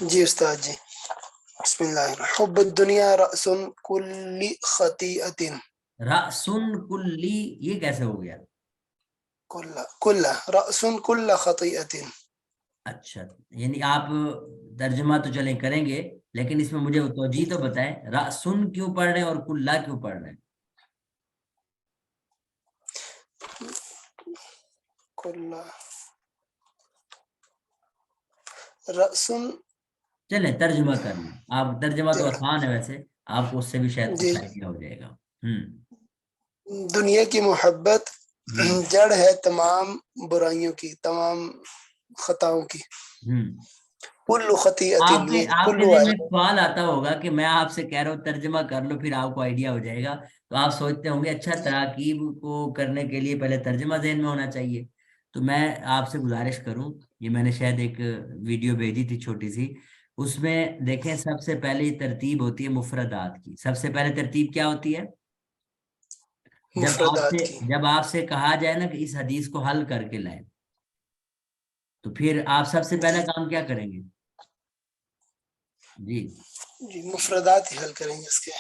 جی استاد جی. بسم اللہ حب الدنیا رأس کل خطیئت رأسن کلی، یہ کیسے ہو گیا؟ کل رأس کل خطیئت. اچھا، یعنی آپ ترجمہ تو چلیں کریں گے، لیکن اس میں مجھے توجیہ تو بتائیں، رأسن کیوں پڑھ رہے ہیں اور کلا کیوں پڑھ رہے ہیں؟ کل رأس چلیں ترجمہ کر لیں آپ، ترجمہ تو آسان ہے ویسے، آپ کو اس سے بھی شاید جی کچھ آئیڈیا ہو جائے گا۔ دنیا کی محبت ہوں جڑ ہے تمام برائیوں کی، تمام خطاؤں کی. ہوں کل خطیئت آپ کے کل ذہن آیا. میں سوال آتا ہوگا کہ میں آپ سے کہہ رہا ہوں ترجمہ کر لو پھر آپ کو آئیڈیا ہو جائے گا، تو آپ سوچتے ہوں گے اچھا تراکیب کو کرنے کے لیے پہلے ترجمہ ذہن میں ہونا چاہیے۔ تو میں آپ سے گزارش کروں، یہ میں نے شاید ایک ویڈیو بھیجی تھی چھوٹی سی، اس میں دیکھیں سب سے پہلے ترتیب ہوتی ہے مفردات کی۔ سب سے پہلے ترتیب کیا ہوتی ہے؟ مفردات کی. جب آپ سے کہا جائے نا کہ اس حدیث کو حل کر کے لائیں، تو پھر آپ سب سے پہلا کام کیا کریں گے؟ جی جی مفردات ہی حل کریں گے اس کے.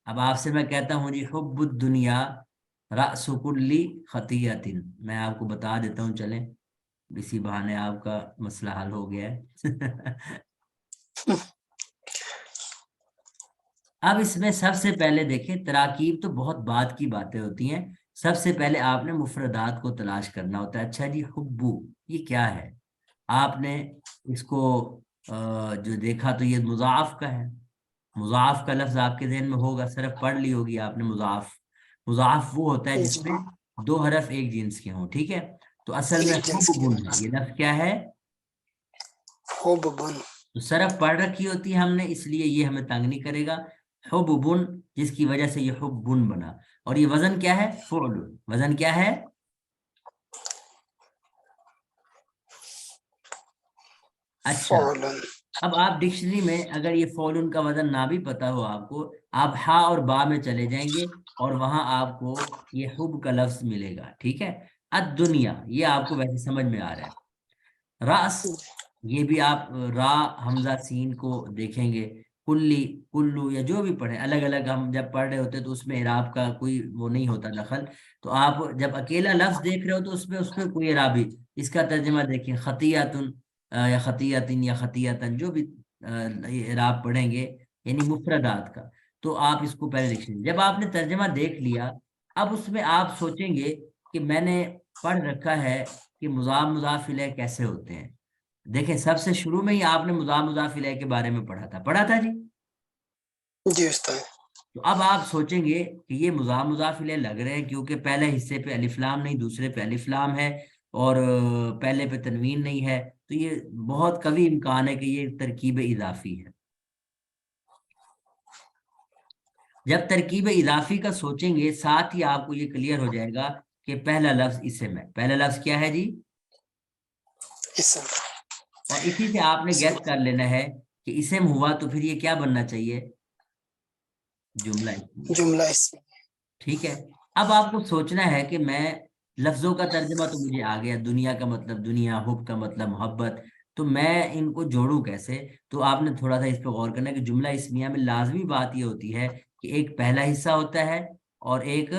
اب آپ سے میں کہتا ہوں جی حب الدنیا رأس کل خطیئت، میں آپ کو بتا دیتا ہوں، چلیں اسی بہانے آپ کا مسئلہ حل ہو گیا ہے۔ اب اس میں سب سے پہلے دیکھیں، تراکیب تو بہت بعد کی باتیں ہوتی ہیں، سب سے پہلے آپ نے مفردات کو تلاش کرنا ہوتا ہے۔ اچھا جی حبو یہ کیا ہے؟ آپ نے اس کو جو دیکھا تو یہ مضاعف کا ہے، مضاعف کا لفظ آپ کے ذہن میں ہوگا، صرف پڑھ لی ہوگی آپ نے مضاعف۔ مضاعف وہ ہوتا ہے جس میں دو حرف ایک جنس کے ہوں، ٹھیک ہے؟ تو اصل میں ایک جنس کی حببن ہے، یہ لفظ کیا ہے؟ حببن. تو صرف پڑھ رکھی ہوتی ہے ہم نے، اس لیے یہ ہمیں تنگ نہیں کرے گا۔ حببن، جس کی وجہ سے یہ حبن بنا، اور یہ وزن کیا ہے؟ فعل۔ وزن کیا ہے؟ اچھا، فعلا. اب آپ ڈکشنری میں اگر یہ فعل کا وزن نہ بھی پتا ہو آپ کو، آپ ہا اور با میں چلے جائیں گے اور وہاں آپ کو یہ حب کا لفظ ملے گا، ٹھیک ہے؟ الدنیا یہ آپ کو ویسے سمجھ میں آ رہا ہے۔ رأس یہ بھی آپ را حمزہ سین کو دیکھیں گے، کلی کلو یا جو بھی پڑھیں، الگ الگ ہم جب پڑھ رہے ہوتے تو اس میں اعراب کا کوئی وہ نہیں ہوتا دخل، تو آپ جب اکیلا لفظ دیکھ رہے ہو تو اس میں کوئی اعرابی، اس کا ترجمہ دیکھیں خطیاتن یا خطیاتن یا خطیاتن، جو بھی اعراب پڑھیں گے یعنی مفردات کا، تو آپ اس کو پہلے لکھ لیں۔ جب آپ نے ترجمہ دیکھ لیا، اب اس میں آپ سوچیں گے کہ میں نے پڑھ رکھا ہے کہ مضاف مضاف الیہ کیسے ہوتے ہیں۔ دیکھیں سب سے شروع میں ہی آپ نے مضاف مضاف الیہ کے بارے میں پڑھا تھا جی۔ جی استاد. تو اب آپ سوچیں گے کہ یہ مضاف مضاف الیہ لگ رہے ہیں کیونکہ پہلے حصے پہ الف لام نہیں، دوسرے پہ الف لام ہے، اور پہلے پہ تنوین نہیں ہے، تو یہ بہت قوی امکان ہے کہ یہ ترکیب اضافی ہے۔ جب ترکیب اضافی کا سوچیں گے، ساتھ ہی آپ کو یہ کلیئر ہو جائے گا کہ پہلا لفظ اسم ہے۔ پہلا لفظ کیا ہے جی؟ اسم. اور اسی سے آپ نے گیس کر لینا ہے کہ اسم ہوا تو پھر یہ کیا بننا چاہیے؟ جملہ اسمیہ، جملہ اسم. ٹھیک ہے؟ اب آپ کو سوچنا ہے کہ میں لفظوں کا ترجمہ تو مجھے آ گیا، دنیا کا مطلب دنیا، حب کا مطلب محبت، تو میں ان کو جوڑوں کیسے؟ تو آپ نے تھوڑا سا اس پہ غور کرنا ہے کہ جملہ اسمیہ میں لازمی بات یہ ہوتی ہے کہ ایک پہلا حصہ ہوتا ہے اور ایک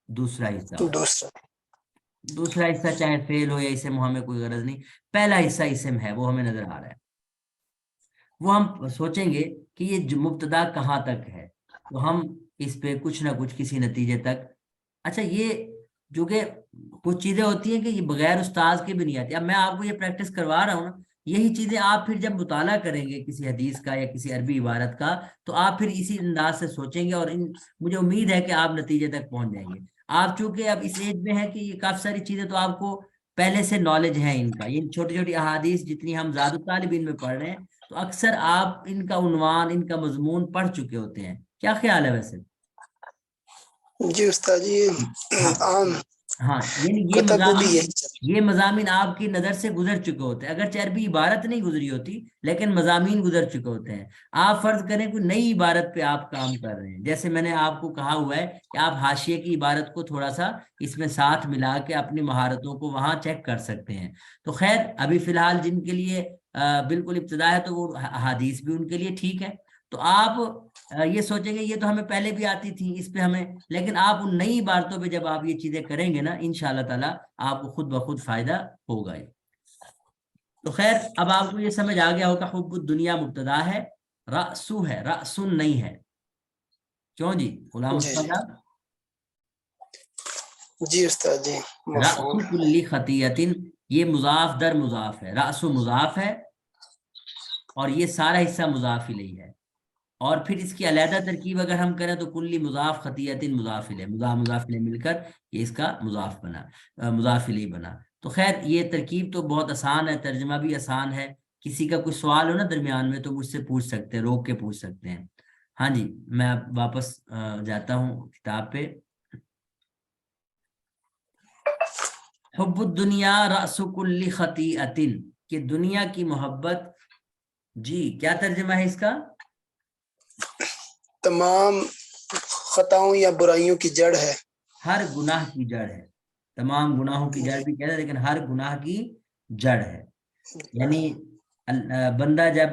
دوسرا حصہ ہوتا ہے۔ دوسرا حصہ چاہے فعل ہو یا اسم ہو، ہمیں کوئی غرض نہیں، پہلا حصہ اسم ہے، وہ ہمیں نظر آ رہا ہے۔ وہ ہم سوچیں گے کہ یہ مبتدا کہاں تک ہے، تو ہم اس پہ کچھ نہ کچھ کسی نتیجے تک، اچھا یہ جو کہ کچھ چیزیں ہوتی ہیں کہ یہ بغیر استاذ کے بھی نہیں آتی۔ اب میں آپ کو یہ پریکٹس کروا رہا ہوں نا، یہی چیزیں آپ پھر جب مطالعہ کریں گے کسی حدیث کا یا کسی عربی عبارت کا، تو آپ پھر اسی انداز سے سوچیں گے، اور مجھے امید ہے کہ آپ نتیجے تک پہنچ جائیں گے۔ آپ چونکہ اب اس ایج میں ہے کہ یہ کافی ساری چیزیں تو آپ کو پہلے سے نالج ہے ان کا، یہ چھوٹی چھوٹی احادیث جتنی ہم زاد الطالبین میں پڑھ رہے ہیں، تو اکثر آپ ان کا عنوان، ان کا مضمون پڑھ چکے ہوتے ہیں۔ کیا خیال ہے ویسے؟ جی استاد جی ہاں عام ہاں، یعنی پتہ کو بھی یہی چل. یہ مضامین آپ کی نظر سے گزر چکے ہوتے ہیں، اگرچہ عربی عبارت نہیں گزری ہوتی لیکن مضامین گزر چکے ہوتے ہیں۔ آپ فرض کریں کوئی نئی عبارت پہ آپ کام کر رہے ہیں، جیسے میں نے آپ کو کہا ہوا ہے کہ آپ حاشیے کی عبارت کو تھوڑا سا اس میں ساتھ ملا کے اپنی مہارتوں کو وہاں چیک کر سکتے ہیں۔ تو خیر ابھی فی الحال جن کے لیے بالکل ابتدا ہے تو وہ احادیث بھی ان کے لیے ٹھیک ہے. تو آپ یہ سوچیں گے یہ تو ہمیں پہلے بھی آتی تھی، اس پہ ہمیں، لیکن آپ ان نئی عبارتوں پہ جب آپ یہ چیزیں کریں گے نا انشاءاللہ تعالیٰ آپ کو خود بخود فائدہ ہوگا. تو خیر اب آپ کو یہ سمجھ آ گیا ہوگا حب الدنیا مبتدا ہے، رأسو ہے، رأسن نہیں ہے. کیوں جی غلام جی استاد؟ جی استاد جی. رأس مفہوم. کلی خطیتن، یہ مضاف در مضاف ہے، رأس مضاف ہے اور یہ سارا حصہ مضاف الیہ ہے. اور پھر اس کی علیحدہ ترکیب اگر ہم کریں تو کلی مضاف خطیتن مضاف الیہ، مضاف الیہ مل کر یہ اس کا مضاف بنا، مضاف الیہ بنا. تو خیر یہ ترکیب تو بہت آسان ہے، ترجمہ بھی آسان ہے. کسی کا کوئی سوال ہو نا درمیان میں تو مجھ سے پوچھ سکتے ہیں، روک کے پوچھ سکتے ہیں. ہاں جی میں اب واپس جاتا ہوں کتاب پہ. حب الدنیا رأس کل خطیئۃ، کہ دنیا کی محبت، جی کیا ترجمہ ہے اس کا؟ تمام خطاؤں یا برائیوں کی جڑ ہے. ہر گناہ کی جڑ ہے، تمام گناہوں کی جڑ بھی کہہ رہے ہیں لیکن ہر گناہ کی جڑ ہے. یعنی بندہ جب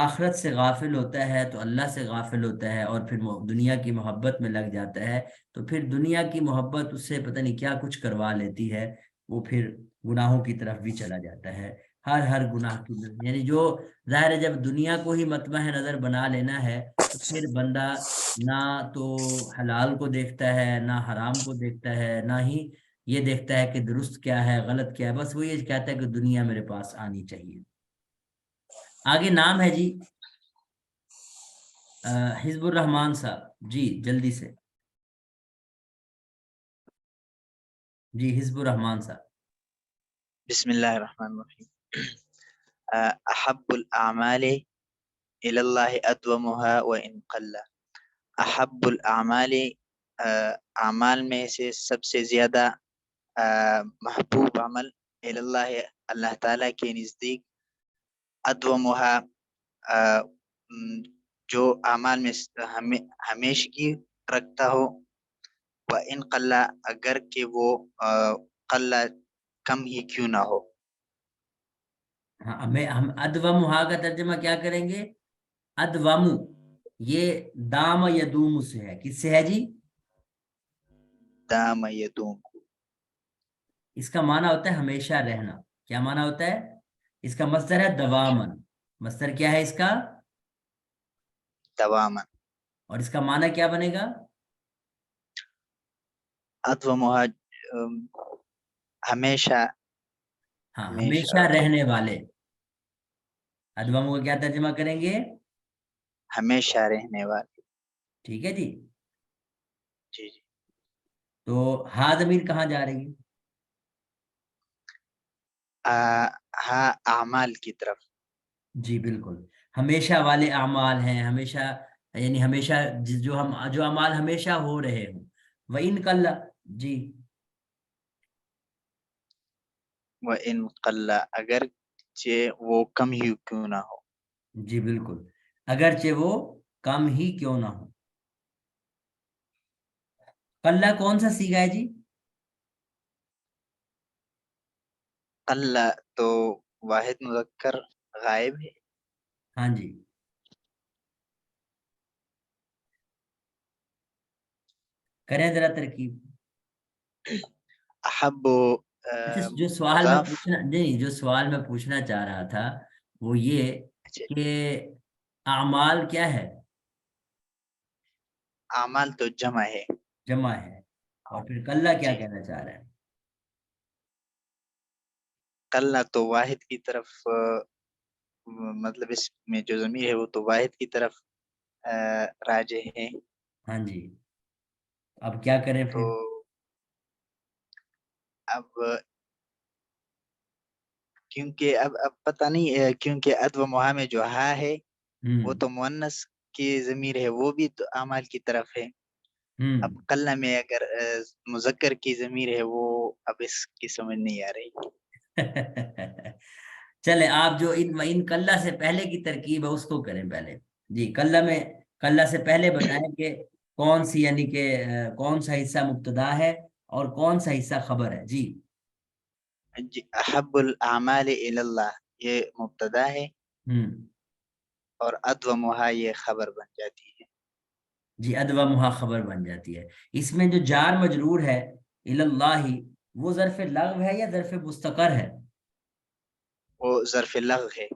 آخرت سے غافل ہوتا ہے تو اللہ سے غافل ہوتا ہے اور پھر دنیا کی محبت میں لگ جاتا ہے تو پھر دنیا کی محبت اس سے پتہ نہیں کیا کچھ کروا لیتی ہے، وہ پھر گناہوں کی طرف بھی چلا جاتا ہے. ہر گناہ کی، یعنی جو ظاہر ہے جب دنیا کو ہی مطمع نظر بنا لینا ہے تو پھر بندہ نہ تو حلال کو دیکھتا ہے، نہ حرام کو دیکھتا ہے، نہ ہی یہ دیکھتا ہے کہ درست کیا ہے غلط کیا ہے، بس وہ یہ کہتا ہے کہ دنیا میرے پاس آنی چاہیے. آگے نام ہے جی حزب الرحمان صاحب، جی جلدی سے، جی حزب الرحمان صاحب. بسم اللہ الرحمن الرحیم. احب الاعمال الى اللہ ادومها وان قل. احب الاعمال اعمال میں سے سب سے زیادہ محبوب عمل الى اللہ اللہ تعالیٰ کے نزدیک ادومها جو اعمال میں ہمیشگی رکھتا ہو، وان قل اگر کہ وہ قل کم ہی کیوں نہ ہو. ہاں ہم ادومہا کا ترجمہ کیا کریں گے؟ ادوم یہ دام یدوم سے ہے، کس سے ہے جی؟ دام یدوم. اس کا معنی ہوتا ہے ہمیشہ رہنا. کیا معنی ہوتا ہے اس کا؟ مصدر ہے دوامن. مصدر کیا ہے اس کا؟ دواما. اور اس کا معنی کیا بنے گا؟ ادومها ہمیشہ. ہاں ہمیشہ رہنے والے. ادوم کو کیا ترجمہ کریں گے؟ ہمیشہ رہنے والے. ٹھیک ہے جی. جی جی. تو ہا ضمیر کہاں جا رہی ہے؟ ہاں اعمال کی طرف. جی بالکل، ہمیشہ والے اعمال ہیں، ہمیشہ یعنی ہمیشہ جو اعمال ہمیشہ ہو رہے ہوں. وَإِن قَلَّ، جی وَإِن قَلَّ اگرچہ وہ کم ہی کیوں نہ ہو. جی بالکل، اگرچہ وہ کم ہی کیوں نہ ہو. قلّہ کون سا صیغہ ہے جی؟ قل تو واحد مذکر غائب ہے. ہاں جی کریں ذرا ترکیب. احب اچھا جو سوال میں مضاف. پوچھنا نہیں، جو سوال میں پوچھنا چاہ رہا تھا وہ یہ کہ اعمال کیا ہے؟ اعمال تو جمع ہے. جمع ہے. اور پھر قلّہ کیا جی. کہنا چاہ رہے ہیں؟ قل تو واحد کی طرف مطلب اس میں جو ضمیر ہے وہ تو واحد کی طرف راجع ہے. ہاں جی اب کیا کریں تو پھر؟ اب کیونکہ اب پتہ نہیں کیونکہ ادومها میں جو ہا ہے وہ تو مؤنث کی ضمیر ہے، وہ بھی تو اعمال کی طرف ہے. اب قلہ میں اگر مذکر کی ضمیر ہے وہ اب اس کی سمجھ نہیں آ رہی. چلے آپ جو ان قلّہ سے پہلے کی ترکیب ہے اس کو کریں پہلے. جی قلّہ سے پہلے بتائیں کہ کون سی یعنی کہ کون سا حصہ مبتدا ہے اور کون سا حصہ خبر ہے. جی احب الاعمال الى اللہ یہ مبتدا ہے اور ادومہا یہ خبر بن جاتی ہے. جی ادومہا خبر بن جاتی ہے. اس میں جو جار مجرور ہے الاللہ وہ ظرف لغو ہے یا ظرف مستقر ہے؟ وہ ظرف لغو ہے،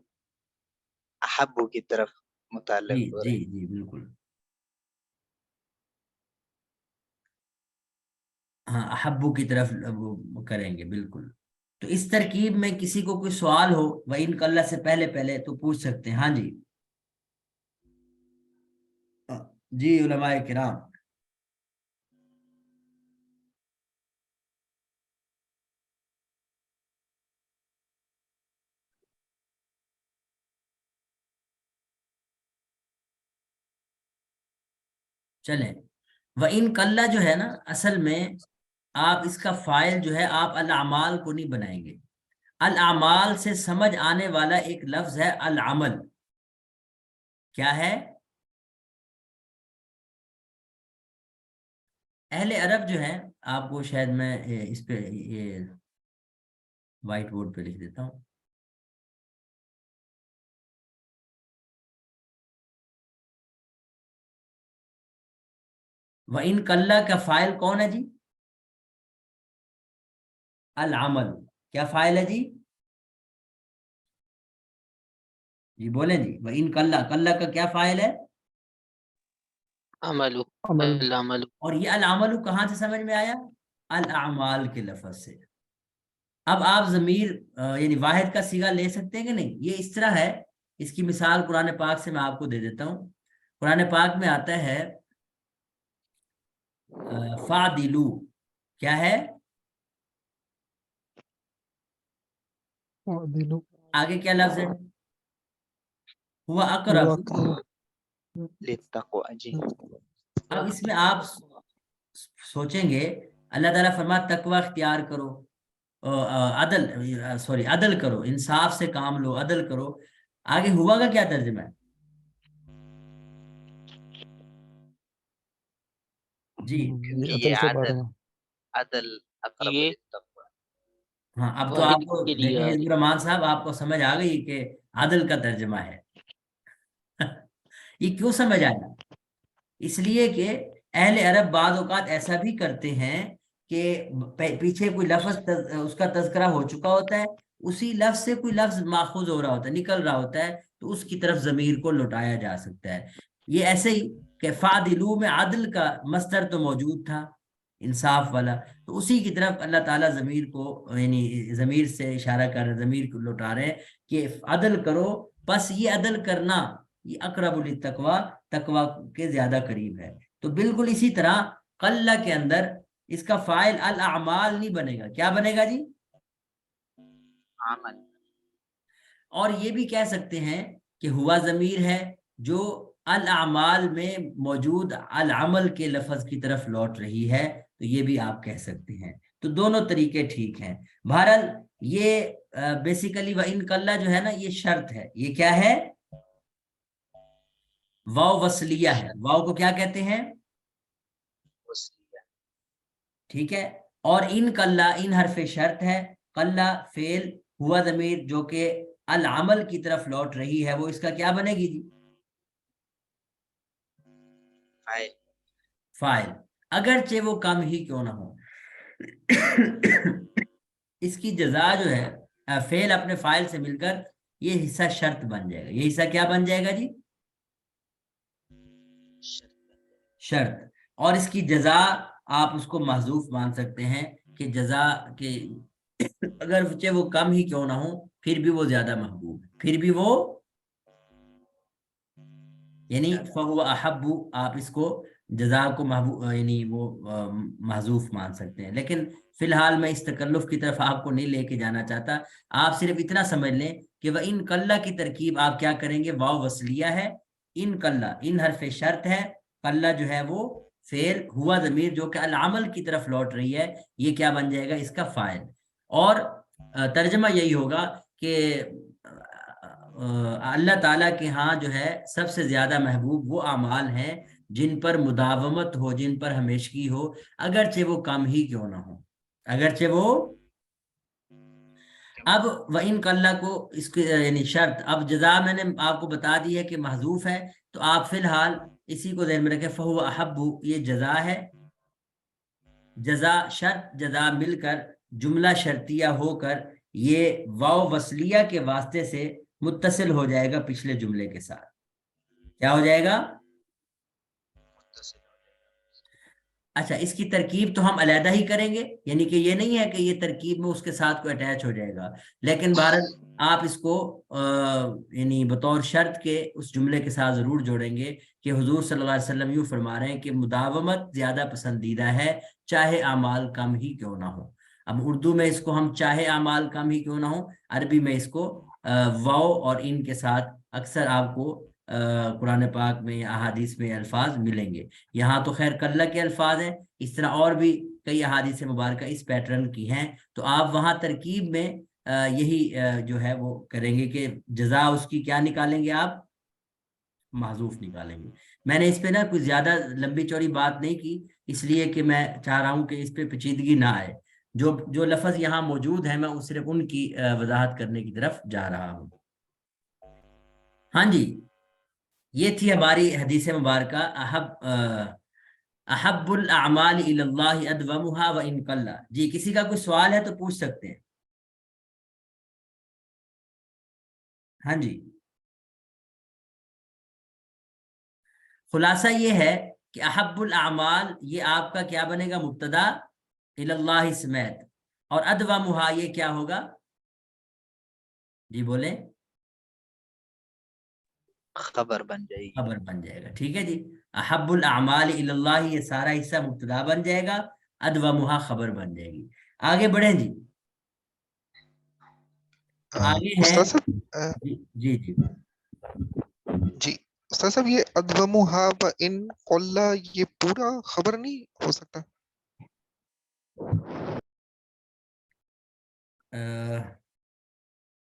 احبو کی طرف متعلق جی ہو رہا جی ہے. جی بالکل. ہاں احبو کی طرف وہ کریں گے بالکل. تو اس ترکیب میں کسی کو کوئی سوال ہو وَإِن قَلَّ سے پہلے تو پوچھ سکتے ہیں. ہاں جی جی علماء کرام. چلیں وَإِن قَلَّ جو ہے نا اصل میں آپ اس کا فاعل جو ہے آپ الاعمال کو نہیں بنائیں گے. الاعمال سے سمجھ آنے والا ایک لفظ ہے العمل. کیا ہے؟ اہل عرب جو ہیں، آپ کو شاید میں اس پہ یہ وائٹ بورڈ پہ لکھ دیتا ہوں. وَإِن قَلَّ کا فاعل کون ہے جی؟ العمل. کیا فاعل ہے جی؟ جی بولیں جی. وَإِن قَلَّ کا کیا فاعل ہے؟ عمل. العمل. اور یہ العمل کہاں سے سمجھ میں آیا؟ الاعمال کے لفظ سے. اب آپ ضمیر یعنی واحد کا صیغہ لے سکتے ہیں کہ نہیں؟ یہ اس طرح ہے. اس کی مثال قرآن پاک سے میں آپ کو دے دیتا ہوں. قرآن پاک میں آتا ہے فعدلو. کیا ہے؟ آگے کیا لفظ ہے؟ ہوا اقرب. للتقوی. جی اب اس میں آپ سوچیں گے اللہ تعالیٰ فرماتا تقوی اختیار کرو، عدل کرو، انصاف سے کام لو، عدل کرو. آگے ہوا کا کیا ترجمہ ہے؟ جی یہ عدل اقرب یہ للتقوی. ہاں اب تو آپ واحد کو کے لیے دیکھیں آ حزب رہی. الرحمان صاحب آپ کو سمجھ آ گئی کہ عدل کا ترجمہ ہے. یہ کیوں سمجھ آیا؟ اس لیے کہ اہل عرب بعض اوقات ایسا بھی کرتے ہیں کہ پیچھے کوئی لفظ اس کا تذکرہ ہو چکا ہوتا ہے، اسی لفظ سے کوئی لفظ ماخوذ ہو رہا ہوتا ہے، نکل رہا ہوتا ہے، تو اس کی طرف ضمیر کو لوٹایا جا سکتا ہے. یہ ایسے ہی کہ فعدلو میں عدل کا مصدر تو موجود تھا، انصاف والا، تو اسی کی طرف اللہ تعالیٰ ضمیر کو یعنی ضمیر سے اشارہ کر رہے، ضمیر کو لوٹا رہے کہ عدل کرو. بس یہ عدل کرنا یہ اقرب للتقوی، تقوی کے زیادہ قریب ہے. تو بالکل اسی طرح قلہ کے اندر اس کا فاعل الاعمال نہیں بنے گا. کیا بنے گا جی؟ عمل. اور یہ بھی کہہ سکتے ہیں کہ ہوا ضمیر ہے جو الاعمال میں موجود العمل کے لفظ کی طرف لوٹ رہی ہے، تو یہ بھی آپ کہہ سکتے ہیں. تو دونوں طریقے ٹھیک ہیں. بہرحال یہ بیسیکلی وَإِن قَلَّ جو ہے نا یہ شرط ہے. یہ کیا ہے؟ واو وصلیہ ہے. واو کو کیا کہتے ہیں؟ ٹھیک ہے. اور ان قلہ ان حرف شرط ہے. قلہ فعل، ہوا ضمیر جو کہ العمل کی طرف لوٹ رہی ہے، وہ اس کا کیا بنے گی جی؟ فاعل، اگرچہ وہ کم ہی کیوں نہ ہو. اس کی جزا جو ہے فعل اپنے فاعل سے مل کر یہ حصہ شرط بن جائے گا. یہ حصہ کیا بن جائے گا جی؟ شرط. اور اس کی جزا آپ اس کو محذوف مان سکتے ہیں کہ جزا کے اگر وہ کم ہی کیوں نہ ہو پھر بھی وہ زیادہ محبوب، پھر بھی وہ یعنی فہو احب، آپ اس کو جزا کو محبوب یعنی وہ محذوف مان سکتے ہیں. لیکن فی الحال میں اس تکلف کی طرف آپ کو نہیں لے کے جانا چاہتا. آپ صرف اتنا سمجھ لیں کہ وہ ان قلہ کی ترکیب آپ کیا کریں گے؟ واو وصلیہ ہے، ان قلہ ان حرف شرط ہے، قلہ جو ہے وہ فعل، ہوا ضمیر جو کہ العمل کی طرف لوٹ رہی ہے، یہ کیا بن جائے گا؟ اس کا فاعل. اور ترجمہ یہی ہوگا کہ اللہ تعالیٰ کے ہاں جو ہے سب سے زیادہ محبوب وہ اعمال ہیں جن پر مداومت ہو، جن پر ہمیشگی ہو، اگرچہ وہ کم ہی کیوں نہ ہو. اگرچہ وہ اب وَإِن قَلَّ کو اس کے یعنی شرط، اب جزا میں نے آپ کو بتا دی ہے کہ محذوف ہے، تو آپ فی الحال اسی کو ذہن میں رکھیں، فَهُوَ أَحَبُّ، یہ جزا ہے، جزا شرط جزا مل کر جملہ شرطیہ ہو کر یہ واو وصلیہ کے واسطے سے متصل ہو جائے گا پچھلے جملے کے ساتھ. کیا ہو جائے گا؟ اچھا، اس کی ترکیب تو ہم علیحدہ ہی کریں گے، یعنی کہ یہ نہیں ہے کہ یہ ترکیب میں اس کے ساتھ کوئی اٹیچ ہو جائے گا، لیکن بہرحال آپ اس کو یعنی بطور شرط کے اس جملے کے ساتھ ضرور جوڑیں گے کہ حضور صلی اللہ علیہ وسلم یوں فرما رہے ہیں کہ مداومت زیادہ پسندیدہ ہے چاہے اعمال کم ہی کیوں نہ ہو. اب اردو میں اس کو ہم چاہے اعمال کم ہی کیوں نہ ہو، عربی میں اس کو واو اور ان کے ساتھ اکثر آپ کو قرآن پاک میں یا احادیث میں الفاظ ملیں گے. یہاں تو خیر کلّہ کے الفاظ ہیں، اس طرح اور بھی کئی احادیث مبارکہ اس پیٹرن کی ہیں، تو آپ وہاں ترکیب میں یہی جو ہے وہ کریں گے کہ جزا اس کی کیا نکالیں گے، آپ محذوف نکالیں گے. میں نے اس پہ نا کوئی زیادہ لمبی چوڑی بات نہیں کی، اس لیے کہ میں چاہ رہا ہوں کہ اس پہ پیچیدگی نہ آئے. جو لفظ یہاں موجود ہیں میں صرف ان کی وضاحت کرنے کی طرف جا رہا ہوں. ہاں جی، یہ تھی ہماری حدیث مبارکہ احب الاعمال الی اللہ ادومها وان قل. جی کسی کا کوئی سوال ہے تو پوچھ سکتے ہیں. ہاں جی، خلاصہ یہ ہے کہ احب الاعمال یہ آپ کا کیا بنے گا، مبتدا الی اللہ سمیت، اور ادومها یہ کیا ہوگا، جی بولیں، خبر بن جائے گی. خبر بن جائے گا. ٹھیک ہے جی، احب الاعمال الی اللہ یہ سارا حصہ مبتدا بن جائے گا، ادومها خبر بن جائے گی. آگے بڑھیں جی، آگے ہے استاد صاحب جی جی جی استاد صاحب یہ ادومها و ان قل یہ پورا خبر نہیں ہو سکتا؟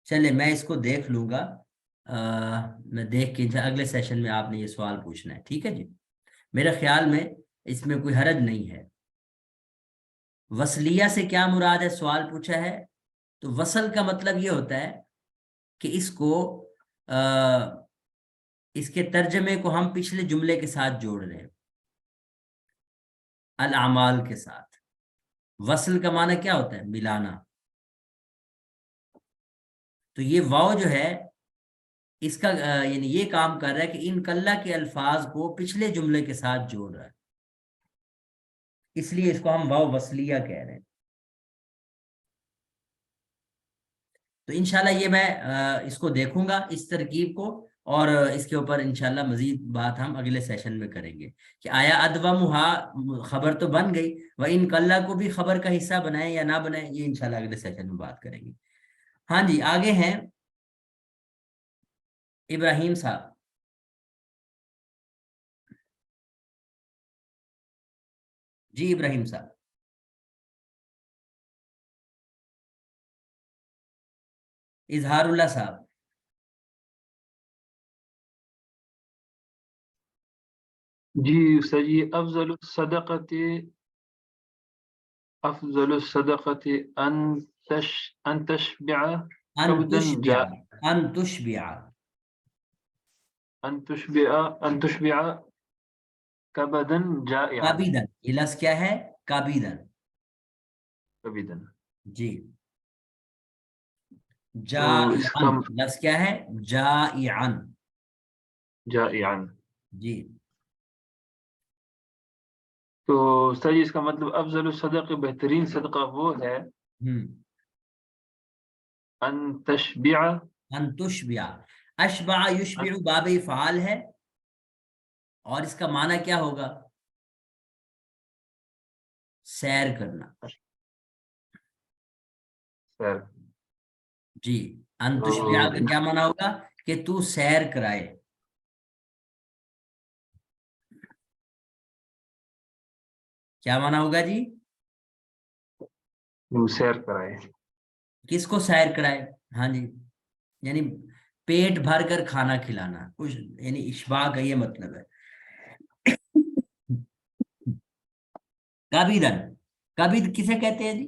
چلے میں اس کو دیکھ لوں گا، میں دیکھ کے اگلے سیشن میں آپ نے یہ سوال پوچھنا ہے. ٹھیک ہے جی، میرے خیال میں اس میں کوئی حرج نہیں ہے. وصلیہ سے کیا مراد ہے، سوال پوچھا ہے، تو وصل کا مطلب یہ ہوتا ہے کہ اس کو اس کے ترجمے کو ہم پچھلے جملے کے ساتھ جوڑ رہے ہیں، الاعمال کے ساتھ. وصل کا معنی کیا ہوتا ہے، ملانا. تو یہ واو جو ہے اس کا یعنی یہ کام کر رہا ہے کہ ان کلّہ کے الفاظ کو پچھلے جملے کے ساتھ جوڑ رہا ہے، اس لیے اس کو ہم واو وصلیہ کہہ رہے ہیں. تو انشاءاللہ یہ میں اس کو دیکھوں گا اس ترکیب کو، اور اس کے اوپر انشاءاللہ مزید بات ہم اگلے سیشن میں کریں گے کہ آیا ادومها خبر تو بن گئی، وَإِن قَلَّ کو بھی خبر کا حصہ بنائیں یا نہ بنائیں، یہ انشاءاللہ اگلے سیشن میں بات کریں گے. ہاں جی، آگے ہیں ابراہیم صاحب. جی ابراہیم صاحب. اظہار اللہ صاحب. جی استاد جی، افضل الصدقۃ ان تشبع ان کبدا تشبع، ان تشبع، ان تشبع کبدا جائعا. کابیدن، یہ لفظ کیا ہے، کابیدن. کبدا. جی تو اس کا جائعن، لفظ کیا ہے، جائعن. جائعا. جی تو استاد جی اس کا مطلب افضل الصدقہ، بہترین صدقہ وہ ہے ان تشبع، ان تشبع. اشبع یشبع باب فعال ہے، اور اس کا معنی کیا ہوگا، سیر کرنا. سر. جی، ان تشبع کا کیا معنی ہوگا کہ تو سیر کرائے. کیا معنی ہوگا جی، سیر کرائے. کس کو سیر کرائے، ہاں جی، یعنی پیٹ بھر کر کھانا کھلانا، کچھ یعنی اشباع کا یہ مطلب ہے. کابیدن، کابید کسے کہتے ہیں جی،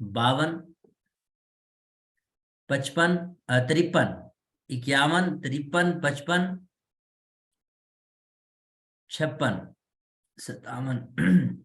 52, 55, 53, 51, 53, 55, 56, 57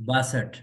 62।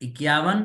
51,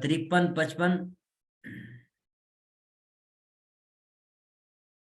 53, 55,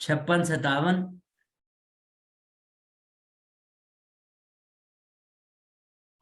56, 57,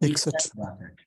61, 62।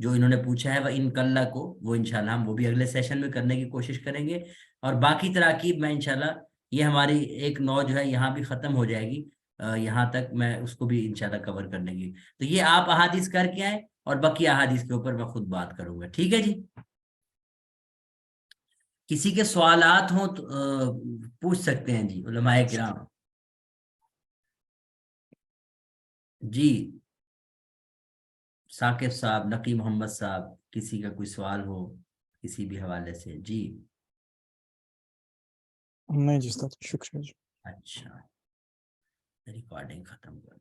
جو انہوں نے پوچھا ہے وہ ان کلّا کو، وہ انشاءاللہ ہم وہ بھی اگلے سیشن میں کرنے کی کوشش کریں گے، اور باقی تراکیب میں انشاءاللہ یہ ہماری ایک نو جو ہے یہاں بھی ختم ہو جائے گی، یہاں تک میں اس کو بھی انشاءاللہ کور کرنے کی. تو یہ آپ احادیث کر کے آئیں اور باقی احادیث کے اوپر میں خود بات کروں گا. ٹھیک ہے جی؟ کسی کے سوالات ہوں تو پوچھ سکتے ہیں جی علماء کرام. جی ثاقب صاحب، نقی محمد صاحب، کسی کا کوئی سوال ہو کسی بھی حوالے سے. جی نہیں جی استاد، شکریہ جی. اچھا ریکارڈنگ ختم کر